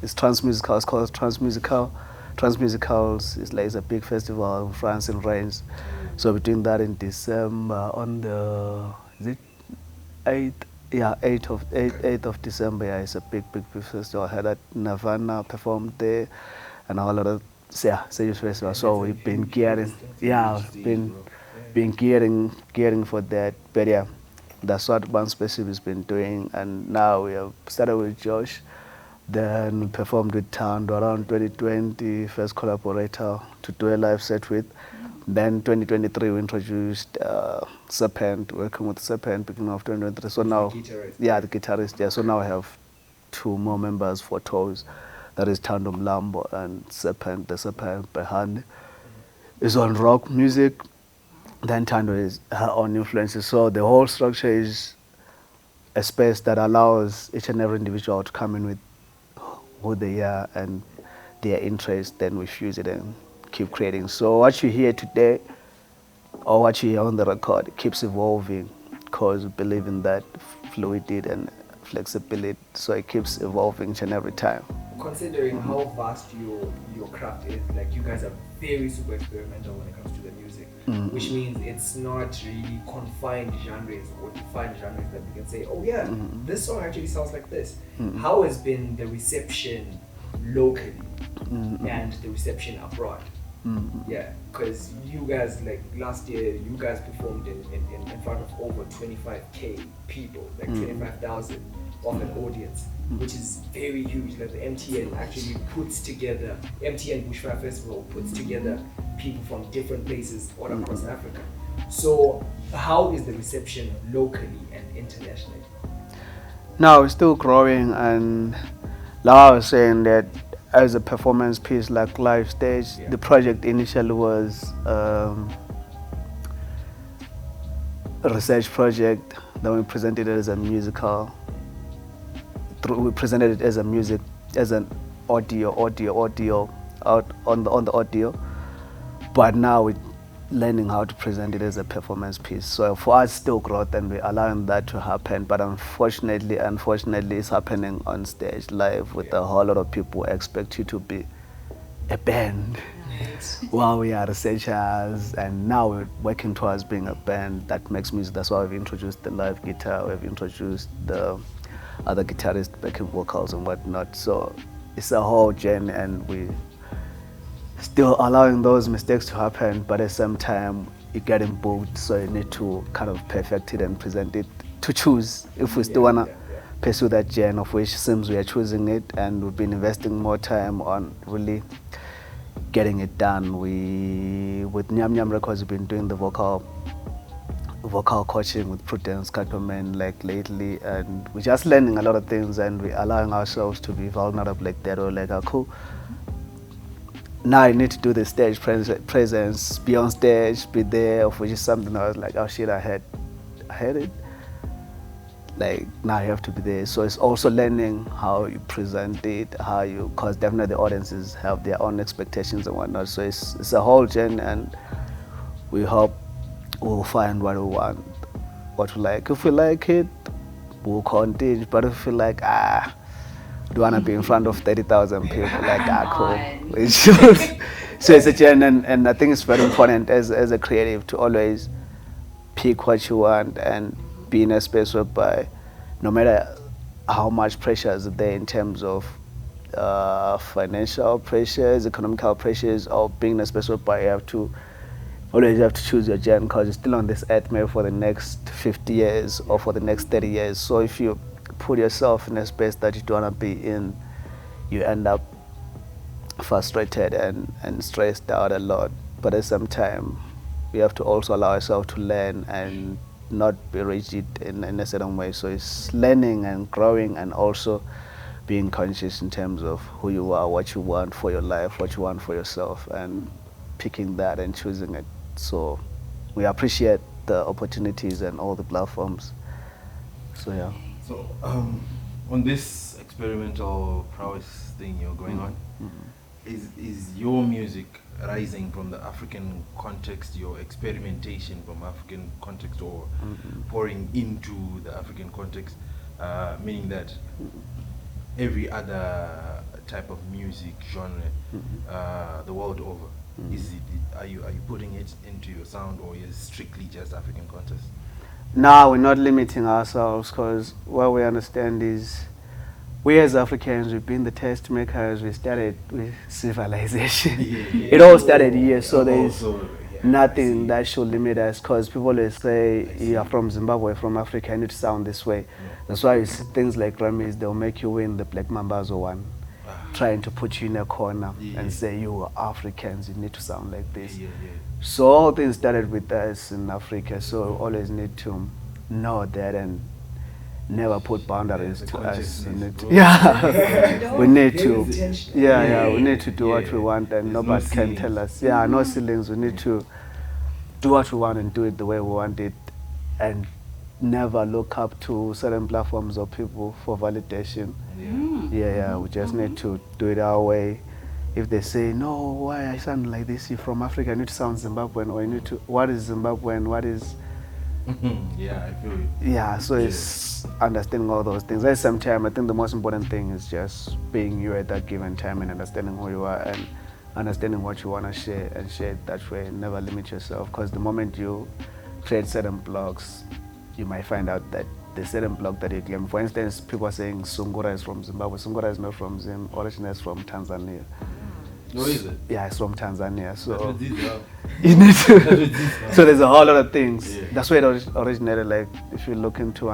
it's Transmusical. It's called Transmusical. Transmusicals is like a big festival in France in Reims. So we're doing that in December on the 8th? Yeah, 8th of December. Yeah, it's a big festival. I heard that Nirvana performed there and a whole lot of serious festival. So we've been gearing. Yeah, been gearing for that. But yeah, that's what Bantu Spaceship has been doing, and now we have started with Josh, then we performed with Tando around 2020, first collaborator to do a live set with. Then 2023 we introduced Serpent, working with Serpent beginning of 2023. So now, the guitarist. Yeah, so now I have two more members for tours. That is Tando Mlambo and Serpent. The Serpent behind is on rock music. Then Tando is her own influences. So the whole structure is a space that allows each and every individual to come in with who they are and their interest, then we fuse it and keep creating. So what you hear today, or what you hear on the record, it keeps evolving because we believe in that fluidity and flexibility. So it keeps evolving each and every time. Considering how vast your craft is, like you guys are very super experimental when it comes to the music, which means it's not really confined genres or defined genres that we can say, oh yeah, this song actually sounds like this. How has been the reception locally and the reception abroad? Yeah, because you guys, like last year, you guys performed in front of over 25k people, like 25,000 of an audience, which is very huge. Like the MTN actually puts together, MTN Bushfire Festival puts together people from different places all across Africa. So how is the reception locally and internationally? Now it's still growing, and like I was saying that as a performance piece like live stage, the project initially was a research project. Then we presented it as a musical. We presented it as a music, as an audio out on the audio. But now we're learning how to present it as a performance piece. So for us, still growth, and we're allowing that to happen. But unfortunately, it's happening on stage live with a whole lot of people expect you to be a band. While we are researchers, and now we're working towards being a band that makes music. That's why we've introduced the live guitar, we've introduced the other guitarists, backing vocals and whatnot. So it's a whole journey, and we still allowing those mistakes to happen, but at the same time you're getting booked, so you need to kind of perfect it and present it to choose if we still wanna pursue that journey, of which seems we are choosing it, and we've been investing more time on really getting it done. We with Nyam Nyam Records, we've been doing the vocal coaching with Prudence Katomen like lately, and we're just learning a lot of things, and we're allowing ourselves to be vulnerable like that, or like cool. Now I need to do the stage presence, be on stage, be there, which is something I was like, oh shit, I had it. Like now you have to be there. So it's also learning how you present it, because definitely the audiences have their own expectations and whatnot. So it's a whole journey, and we hope we'll find what we want, what we like. If we like it, we'll continue. But if we like, do want to be in front of 30,000 people, like cool. So it's a journey, and I think it's very important as a creative to always pick what you want and be in a space whereby no matter how much pressure is there in terms of financial pressures, economical pressures, or being in a space whereby you always have to choose your journey, because you're still on this earth maybe for the next 50 years or for the next 30 years. So if you put yourself in a space that you don't want to be in, you end up frustrated and stressed out a lot. But at the same time, we have to also allow ourselves to learn and not be rigid in a certain way. So it's learning and growing, and also being conscious in terms of who you are, what you want for your life, what you want for yourself, and picking that and choosing it. So we appreciate the opportunities and all the platforms. So yeah. So, on this experimental prowess thing you're going on, is your music rising from the African context, your experimentation from African context, or pouring into the African context, meaning that every other type of music genre the world over, are you putting it into your sound, or is it strictly just African context? No, we're not limiting ourselves, because what we understand is we as Africans, we've been the test makers. We started with civilization. It all started here, so there's nothing that should limit us, because people always say, you're from Zimbabwe, from Africa, you need to sound this way. That's why you see things like Grammys, they'll make you win the Black Mambazo one, trying to put you in a corner and say, you are Africans, you need to sound like this. So all things started with us in Africa, so we always need to know that and never put boundaries to us. We need to, we need to, we need to do what we want, and nobody can tell us. No ceilings. We need to do what we want and do it the way we want it, and never look up to certain platforms or people for validation. We just need to do it our way. if they say, no, why I sound like this, you're from Africa, you need to sound Zimbabwean, or you need to, what is Zimbabwean, what is... Yeah, I feel you. Yeah, so it's understanding all those things. At the same time, I think the most important thing is just being you at that given time and understanding who you are and understanding what you want to share and share it that way. Never limit yourself, because the moment you create certain blogs, you might find out that the certain blog that you claim. For instance, people are saying Sungura is from Zimbabwe. Sungura is not from Zim. Origin is from Tanzania. No, is it? Yeah, it's from Tanzania. So That's what this is. you need to. So there's a whole lot of things. Yeah. That's where it originated. Like if you look into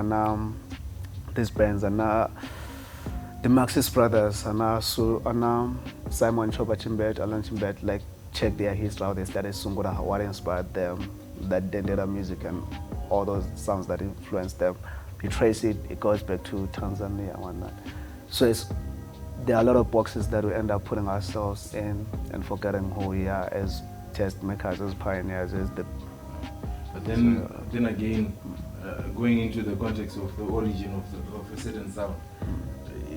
these bands and the Marxist brothers and Simon Choba Chimbet, Alan Chimbet, like check their history, how they started Sungura, what inspired them, that Dendera music and all those sounds that influenced them. You trace it, it goes back to Tanzania and whatnot. So there are a lot of boxes that we end up putting ourselves in and forgetting who we are as test makers, as pioneers, as the... But then again, going into the context of the origin of a certain sound,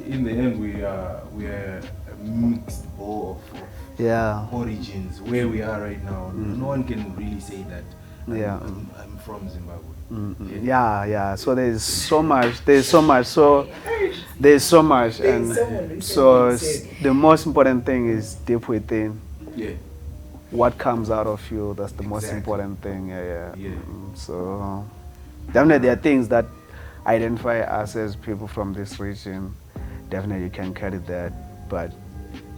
in the end we are a mixed bowl of origins. Where we are right now, no one can really say that I'm from Zimbabwe. Yeah. So there's so much, and so the most important thing is deep within. Yeah. What comes out of you, that's the most important thing. So definitely there are things that identify us as people from this region. Definitely you can carry that, but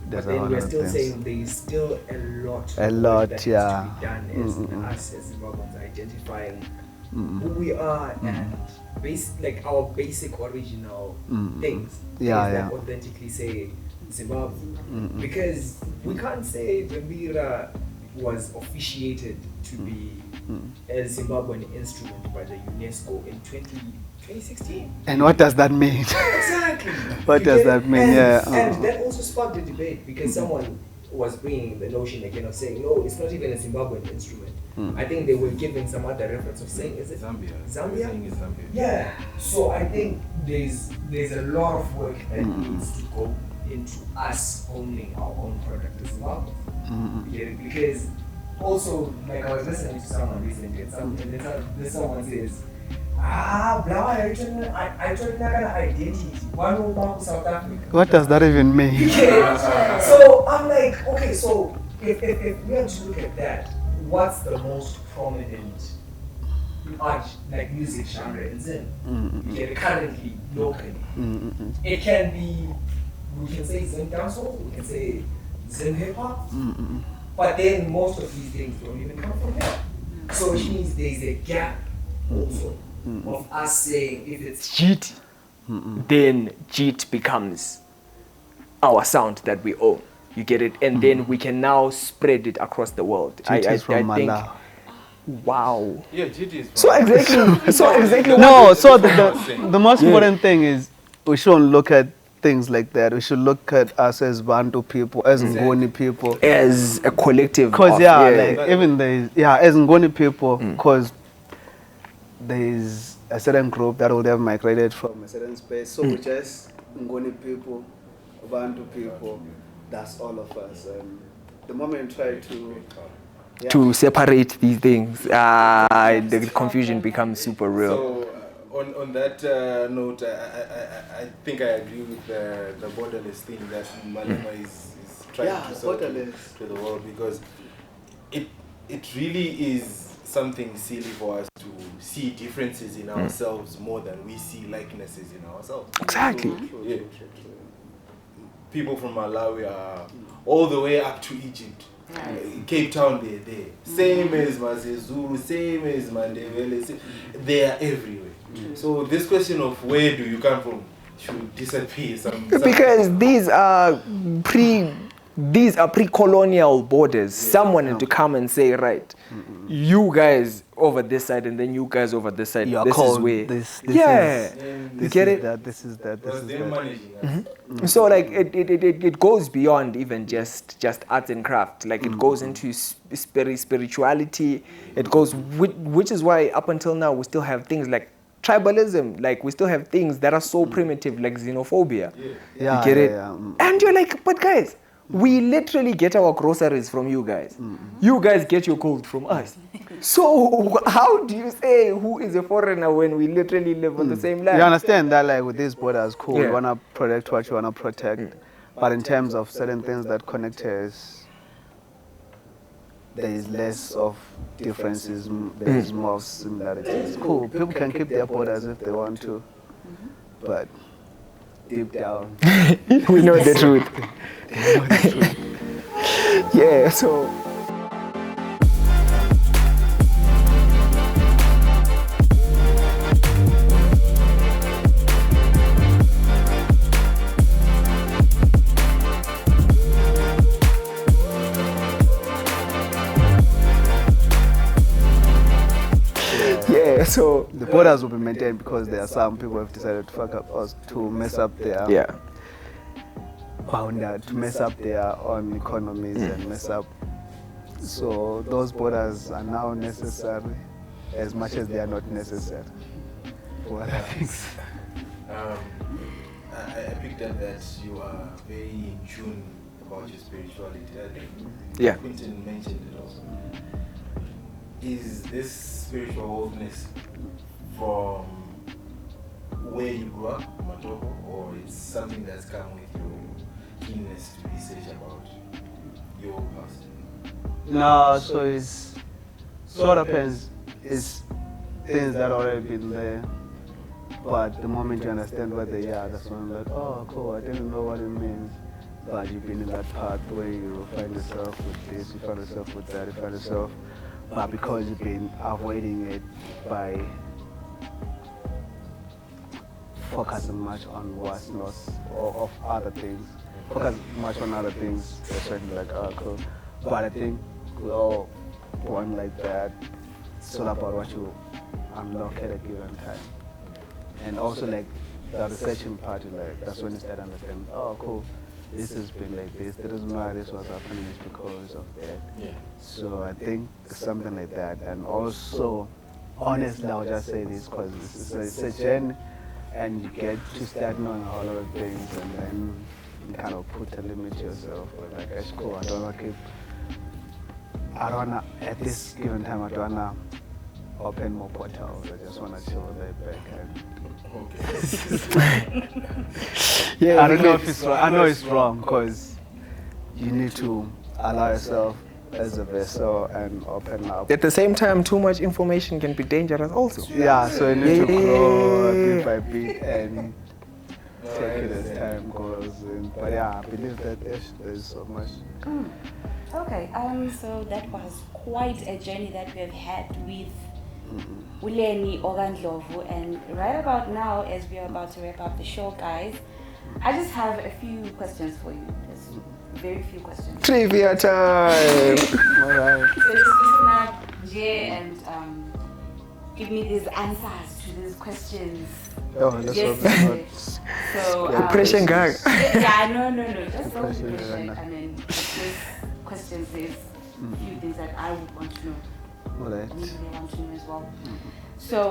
there's a lot we're of still things. saying there's still a lot that needs to be done as us as Zimbabweans, identifying who we are and like our basic original things that authentically say Zimbabwe. Because we can't say Mbira was officiated to be a Zimbabwean instrument by the UNESCO in 2016. And what does that mean? Exactly. What does that mean? And that also sparked a debate because someone was bringing the notion again of saying, no, it's not even a Zimbabwean instrument. I think they were giving some other reference of saying, is it Zambia? Zambia? It's Zambia. Yeah. So I think there's a lot of work that needs to go into us owning our own product as Zimbabwe. Because also, like I was listening to someone recently, and someone says, blah, I told identity. One more South Africa. What does that even mean? So I'm like, okay, so if we have to look at that, what's the most prominent art, like music genre in Zim? Currently, locally. It can be, we can say Zim dancehall, we can say Zim hip hop, but then most of these things don't even come from here. So which means there's a gap also of us saying if it's JIT, then JIT becomes our sound that we own. You get it? And then we can now spread it across the world. JIT is from think, Malawi. wow. Yeah, JIT is So exactly. No, so the most important thing is we shouldn't look at things like that. We should look at us as Bantu people, as Ngoni people. As a collective. Because like even as Ngoni people, because there's a certain group that would have migrated from a certain space. So we just Ngoni people, Bantu people, that's all of us. And the moment you try to separate these things, the confusion becomes super real. So on that note, I think I agree with the borderless thing that Malema is trying to sort to the world, because it really is something silly for us to see differences in ourselves more than we see likenesses in ourselves. Exactly. Yeah. People from Malawi are all the way up to Egypt. Cape Town, they're there. Same as Mazezulu, same as Mandevele, they are everywhere. So this question of where do you come from should disappear. Because these are pre-colonial borders. Someone had to come and say, right, you guys over this side and then you guys over this side. This is where. You get it? This is that. So like it goes beyond even just arts and craft. Like it goes into spirituality. It goes, which is why up until now we still have things like tribalism. Like we still have things that are so primitive, like xenophobia. You get it? And you're like, but guys, We literally get our groceries from you guys. You guys get your gold from us. So how do you say who is a foreigner when we literally live on the same land? You understand that, like, with these borders, cool, Yeah. you want to protect what you want to protect. But in terms of certain things that connect us, there is less of differences, there is more of similarities. Cool, people can keep their borders if they want to, but deep down, We know the truth. Yeah, so yeah, so the borders will be maintained because there are some people who have decided to fuck up us, to mess up their yeah. to mess up their own economies and mess up. So those borders are now necessary as much as they are not necessary. What I think. I picked up that you are very in tune about your spirituality. I think Yeah. Quinton mentioned it also. Is this spiritual wholeness from where you grew up, Matopos, or it's something that's come with your keenness to research about your past? No, so it's sort of depends. It's things that already been there. But the moment you understand what they are, that's when I'm like, oh, cool, I didn't know what it means. But you've been in that path where you find yourself with this, you find yourself with that, you find yourself. But because you've been avoiding it by focusing much on what's not, or of other things, focus much on other things, that's when you're like, oh, cool. But I think we all born like that. It's all about what you unlock at a given time. And also, like, the researching part, like, that's when you start understanding, oh, cool, this has been like this. The reason why this was happening is because of that. Yeah. So I think something like that. And also, honestly, I'll just say this because it's a journey, and you get to start knowing a lot of things, and then you kind of put a limit to yourself. But like, it's cool, I don't want to, at this given time, I don't want to open more portals. I just want to chill there back and. Okay. Yeah, I don't know if it's wrong. I know it's wrong because you need to allow yourself as a vessel and open up. at the same time, too much information can be dangerous also. Yeah, so you need to grow Yeah. bit by bit and take it as time goes. But yeah, I believe that there's so much. Okay, so that was quite a journey that we have had with Ulenni, Okandlovu, and right about now, as we are about to wrap up the show, guys, I just have a few questions for you. Just very few questions. Trivia time. Alright. So just listen up, Jay, and give me these answers to these questions. Oh, let's Yes. hope it's So Pressure gang. Yeah, no. Just don't Pressure be pressure. gang. And then this questions is a few things that I would want to know. not alright. Maybe they want to know as well. So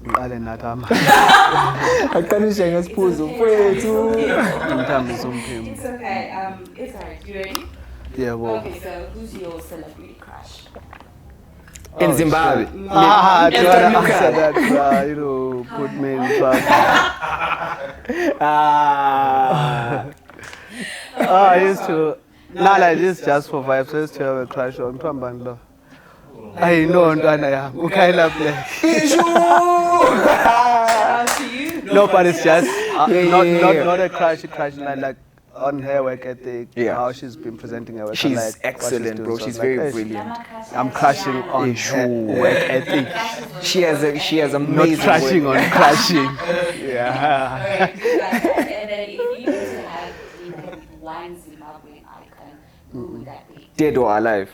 Ngiqale nathi Aqalisha ngesiphuzo mfowethu. umthambi somphimbo. it's okay. It's alright. You ready? Yebo. Okay. So who's your celebrity crush? In Zimbabwe. Do you Yes, wanna you answer can. that? Put me in trouble. I used to. Nah, like this just for vibes. I used to have a crush on Pambandlo. I know Ntwana yami. Ukhayela Black. Shout out to you. No, but it's just Yeah. not a crush like on her work ethic. Yeah. How she's been presenting her work. She's like, what excellent, doing. bro. So She's I'm like, very "Hey, brilliant. I'm crushing on Yeah, her sure. work ethic. She has Not amazing crashing work. on crashing. Yeah. Alright, good like that. And then if you were to have one Zimbabwean icon, who would that be? Dead or alive.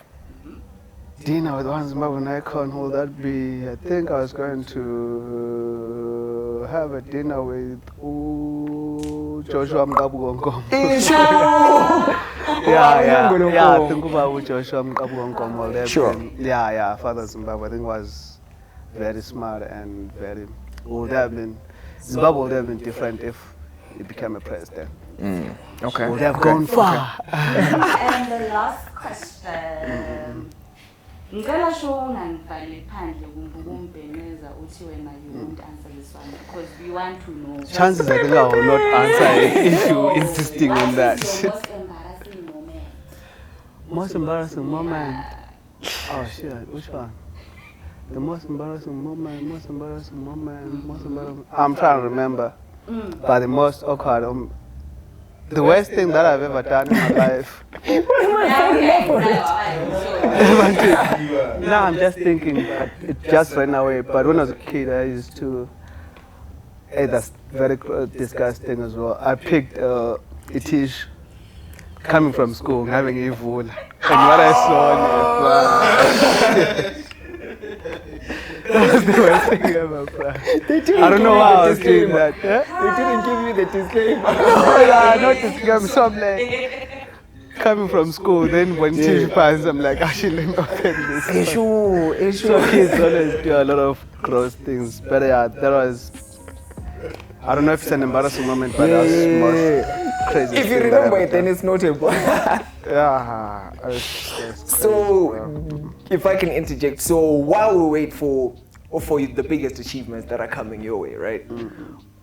Dinner with one Zimbabwean icon, who would that be? I think I was going to have a dinner with Joshua Mkabugonkom. Yeah. I think about Joshua Mkabugonkom. Sure. Yeah, Father Zimbabwe. I think was very smart and very. Zimbabwe would have been different if he became a president. Okay. Would have gone far. And the last question. Ngicela sho ungangivali phandle kumbheneza uthi wena you won't answer this one because we want to know. Chances are that I will not answer it if you're insisting on that. What is your most embarrassing moment? Most embarrassing moment? Oh shit, which one? The most embarrassing moment. I'm trying to remember. But the most awkward, the worst thing that I've ever done in my life. Now I'm just thinking, but it just ran away. But when I was a kid, I used to. Hey, that's very disgusting as well. I picked Itish coming from school, having evil, and what I saw on it. That was the worst thing ever. I don't know why I was doing that. Yeah? They didn't give you the disclaimer. Oh yeah, not disclaimer. So I'm like, coming from school, then when teacher passes, I'm like, actually, let me open this. So kids always do a lot of gross things. But yeah, that was, I don't know if it's an embarrassing moment, but that was the most crazy If you thing that remember I've it, then done. it's notable. Yeah. So, if I can interject, so while we wait for the biggest achievements that are coming your way, right?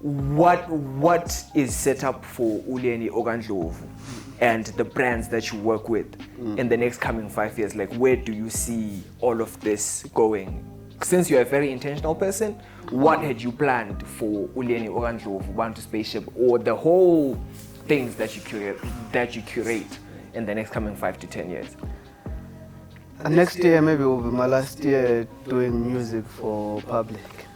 What is set up for Ulenni, Okandlovu, and the brands that you work with in the next coming 5 years? Like, where do you see all of this going? Since you're a very intentional person, what had you planned for Ulenni, Okandlovu, Bantu, Spaceship, or the whole things that you curate in the next coming 5 to 10 years? Next year maybe will be my last year doing music for public.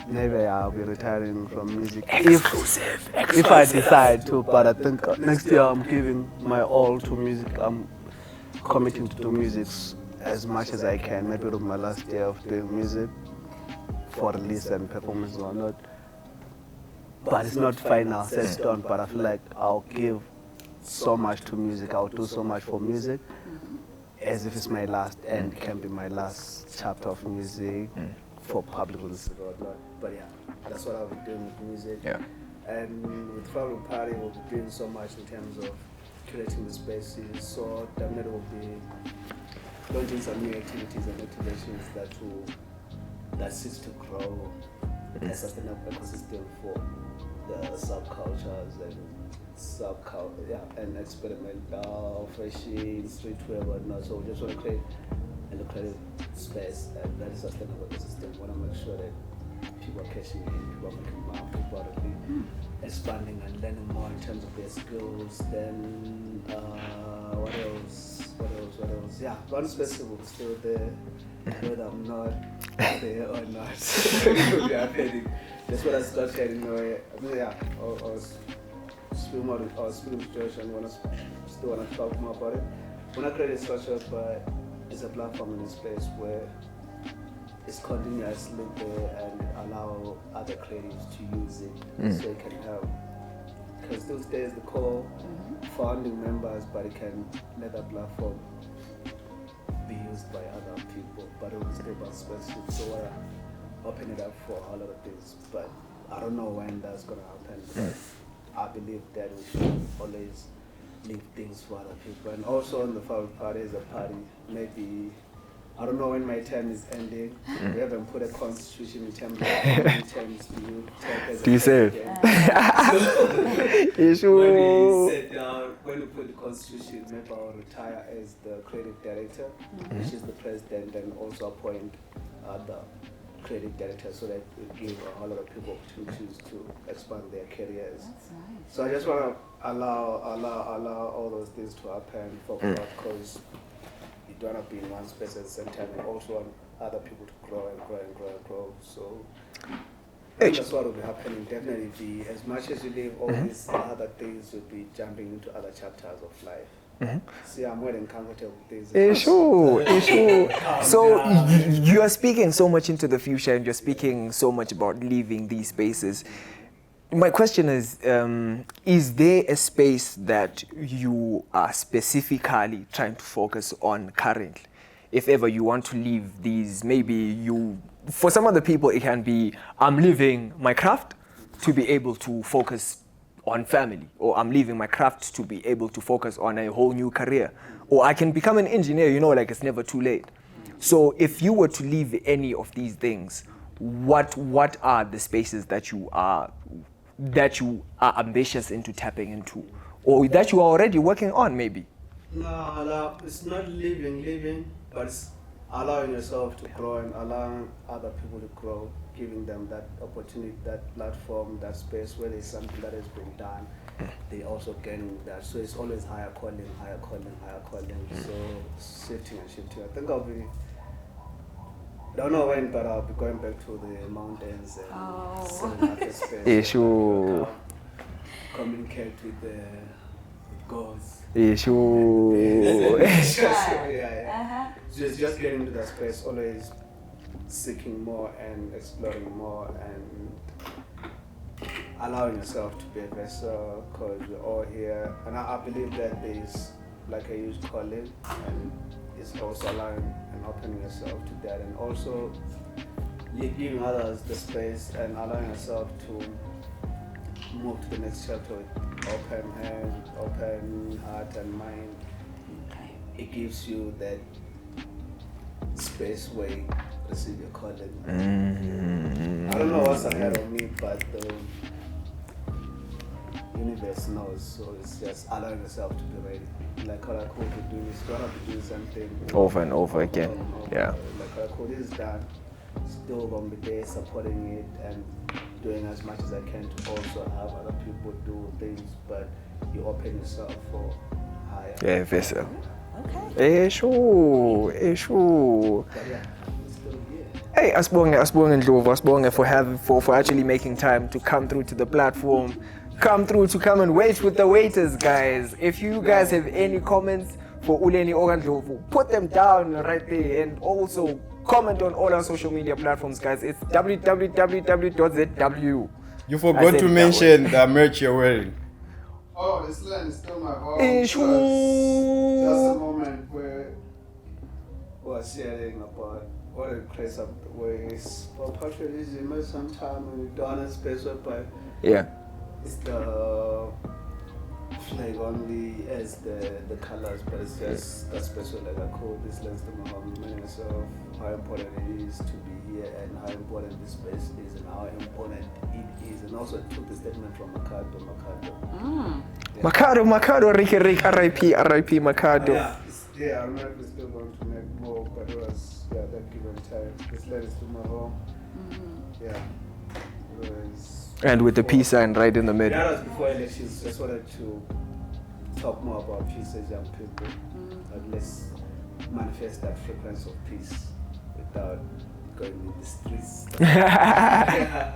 Maybe I'll be retiring from music Exclusive. if I decide to. But I think next year I'm giving my all to music. I'm committing to do music as much as I can. Maybe it'll be my last year of doing music for release and performance or not. But it's not final, set stone. But I feel like I'll give so much to music. I'll do so much for music. As if it's my last and it can be my last chapter of music for public release or not. But yeah, that's what I'll be doing with music. Yeah. And with Fabrik Party, we'll be doing so much in terms of curating the spaces. So definitely we'll be launching some new activities and activations that seeks to grow a sustainable ecosystem for the subcultures and experimental, fashion, streetwear, whatnot. So we just want to create a lucrative space and that is sustainable ecosystem. We want to make sure that people are cashing in, people are making money, people are really expanding and learning more in terms of their skills. Then what else? Yeah, one space will be still there, whether I'm not there or not. It will be happening. That's what I started heading away. Yeah, I was speaking situation when I still want to talk more about it. When I created Spaceship, but it's a platform in this place where it's continuously there and allow other creatives to use it so it can help. Because still stays the core founding members, but it can let that platform be used by other people, but it will stay about Spaceship. So I open it up for a lot of things, but I don't know when that's gonna happen. But I believe that we should always leave things for other people. And also on the Fabrik Party is a party. Maybe, I don't know when my term is ending. We haven't put a constitution in terms of how many terms do you take as Do you say it? When we sit down, when we put the constitution, maybe I'll retire as the creative director, which is the president, and also appoint the creative director so that we give a whole lot of people opportunities to expand their careers. That's nice. So I just want to allow all those things to happen for growth, because you don't want to be in one space at the same time and also want other people to grow and grow and grow and grow. So that's what will be happening. Definitely be, as much as you leave all these other things, you'll be jumping into other chapters of life. See, I'm more than comfortable with this. Sure. So you are speaking so much into the future and you're speaking so much about leaving these spaces. My question is there a space that you are specifically trying to focus on currently? If ever you want to leave these, for some other people it can be, I'm leaving my craft to be able to focus on family, or I'm leaving my craft to be able to focus on a whole new career, or I can become an engineer, like it's never too late. So if you were to leave any of these things, what are the spaces that you are ambitious into tapping into, or that you are already working on maybe? No, it's not living, but it's allowing yourself to grow and allowing other people to grow, giving them that opportunity, that platform, that space where there's something that has been done. They also getting that. So it's always higher calling. So shifting. I think don't know when, but I'll be going back to the mountains and setting up a space. Yeah, sure. Communicate with the gods. Yeah, sure. Yeah. Just getting into that space, always seeking more and exploring more and allowing yourself to be a vessel, because we're all here. And I believe that there's like a huge calling, and it's also allowing and opening yourself to that, and also giving others the space and allowing yourself to move to the next chapter with open hand, open heart and mind. It gives you that space where you receive your calling. I don't know what's ahead of me, but the universe knows, so it's just allowing yourself to be ready. Like what I could do is gonna be doing something Over and over again. Yeah. Like what I could is done, still gonna be there supporting it and doing as much as I can to also have other people do things, but you open yourself for higher. Yeah, vessel. Okay. Sure. But yeah, it's still here. Hey, asibonge Ndlovu, for actually making time to come through to the platform, come and wait with the waiters, guys. If you guys have any comments for Ulenni Okandlovu, put them down right there, and also comment on all our social media platforms, guys. It's www.zw. You forgot to mention the merch you're wearing. Oh, this land is still my home. Just Just a moment where we're sharing about what a place of the ways. For patriotism, sometimes we don't have space whereby Yeah. it's the flag only as the colors, but it's just that special. Like I call this land still my home, reminding myself how important it is to be here and how important this space is and how important it is. And also I took the statement from Makado. Makado, Rick, RIP, Makado. Yeah, I'm not still going to make more, but it was that given time. This land is to my home. Yeah. It was And with the peace sign right in the middle. That was before elections. Just wanted to talk more about peace as young people. And let's manifest that frequency of peace without going in the streets. Yeah.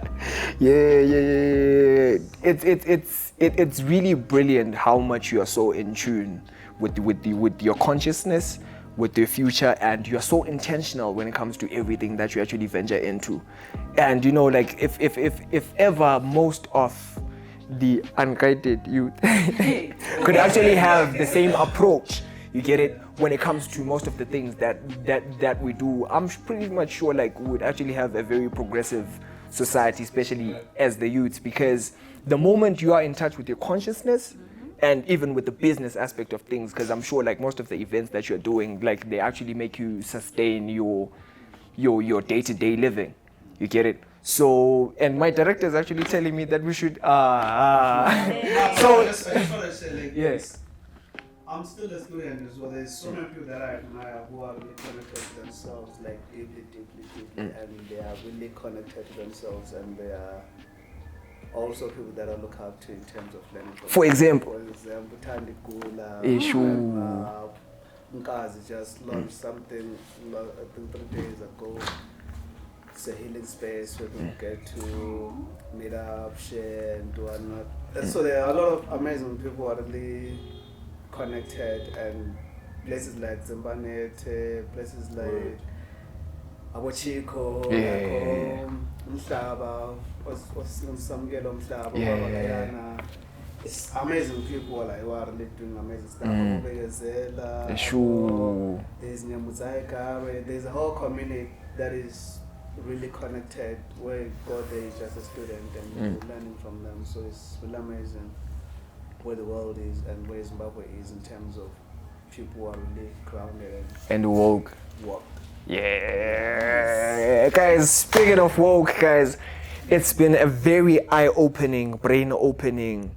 It's really brilliant how much you are so in tune with your consciousness, with your future, and you're so intentional when it comes to everything that you actually venture into. And like if ever most of the unguided youth could actually have the same approach, you get it, when it comes to most of the things that we do, I'm pretty much sure we would actually have a very progressive society, especially as the youths, because the moment you are in touch with your consciousness and even with the business aspect of things, because I'm sure most of the events that you're doing, they actually make you sustain your day-to-day living. You get it? So, and my director is actually telling me that we should So I just want to say yes. I'm still a student as well. There's so many people that I admire who are really connected to themselves, deeply, and they are really connected to themselves, and they are also people that I look up to in terms of learning. For example, Tandi Gula, Ishu. Mkazi just launched something, I think 3 days ago. It's a healing space where we get to meet up, share, and do whatnot. And so there are a lot of amazing people who are really connected, and places like Zimbanete, places like Abochiko, Mhlaba, Samgelo Mhlaba, it's amazing people who are really doing amazing stuff. There's Nyamuzai Kare, there's a whole community that is really connected. Where you go there is just a student and you're learning from them. So it's really amazing where the world is and where Zimbabwe is in terms of people who are really grounded And woke. woke. Yeah, guys, speaking of woke, guys, it's been a very eye-opening, brain-opening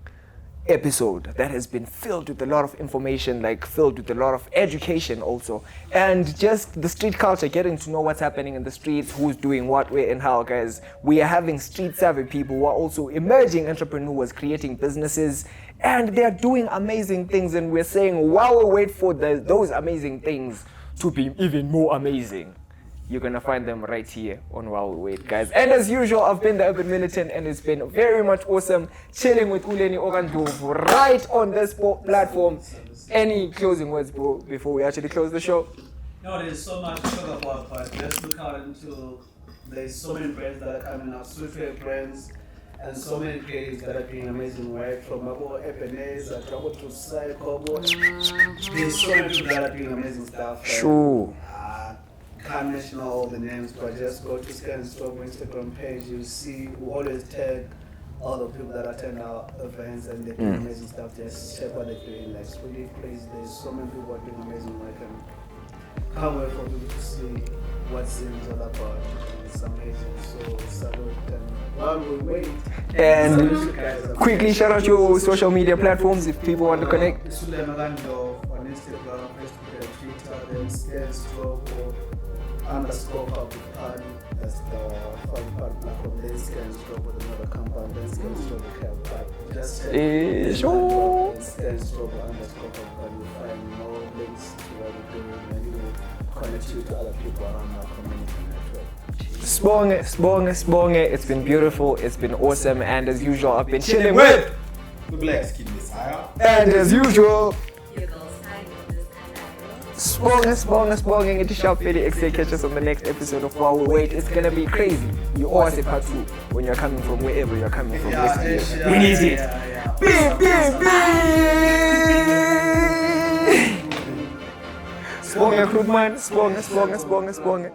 episode that has been filled with a lot of information, like filled with a lot of education also, and just the street culture, getting to know what's happening in the streets, who's doing what, where, and how, guys. We are having street savvy people who are also emerging entrepreneurs, creating businesses, and they're doing amazing things, and we're saying while we wait for those amazing things to be even more amazing, you're gonna find them right here on While We Wait, guys. And as usual, I've been the Urban Militant, and it's been very much awesome chilling with Ulenni Okandlovu right on this platform. Any closing words, bro, before we actually close the show? No, there's so much to talk about, but let's look out into, there's so many brands that are coming out, streetwear brands, and so many creators that are doing amazing work, from Mabo Ebenezer, Trouble to Psycho. There's so many people that are doing amazing stuff. Sure. Can't mention all the names, but just go to Scan Store Instagram page. You see, we always tag all the people that attend our events and they're doing amazing stuff. Just check what they're doing. Like, it's really crazy. There's so many people doing amazing work, and can't wait for people to see what Zim's all about. It's amazing. So salute, and while we wait, And quickly shout out your social media platforms if people want to connect. It's Ulenni on Instagram, Facebook, and Twitter. Then Scan Store _ Fabrik party. That's the Fabrik party platform. Then Scan Store with another company. Then Scan Store with Help. But just check Sure. Scan Store _ Fabrik party. You'll find more links to what we're doing, and you will connect you to other people around our community network. Sbonge. It's been beautiful. It's been awesome. And as usual, I've been chilling with. The Black Skin Messiah. And as usual, You go sign for this kind of Spong. It's Sharp Felix. Catch us on the next episode of While We Wait. It's gonna be crazy. You always say part 2 when you're coming from wherever you're coming from. We need it. Spong, Krugman. Spong.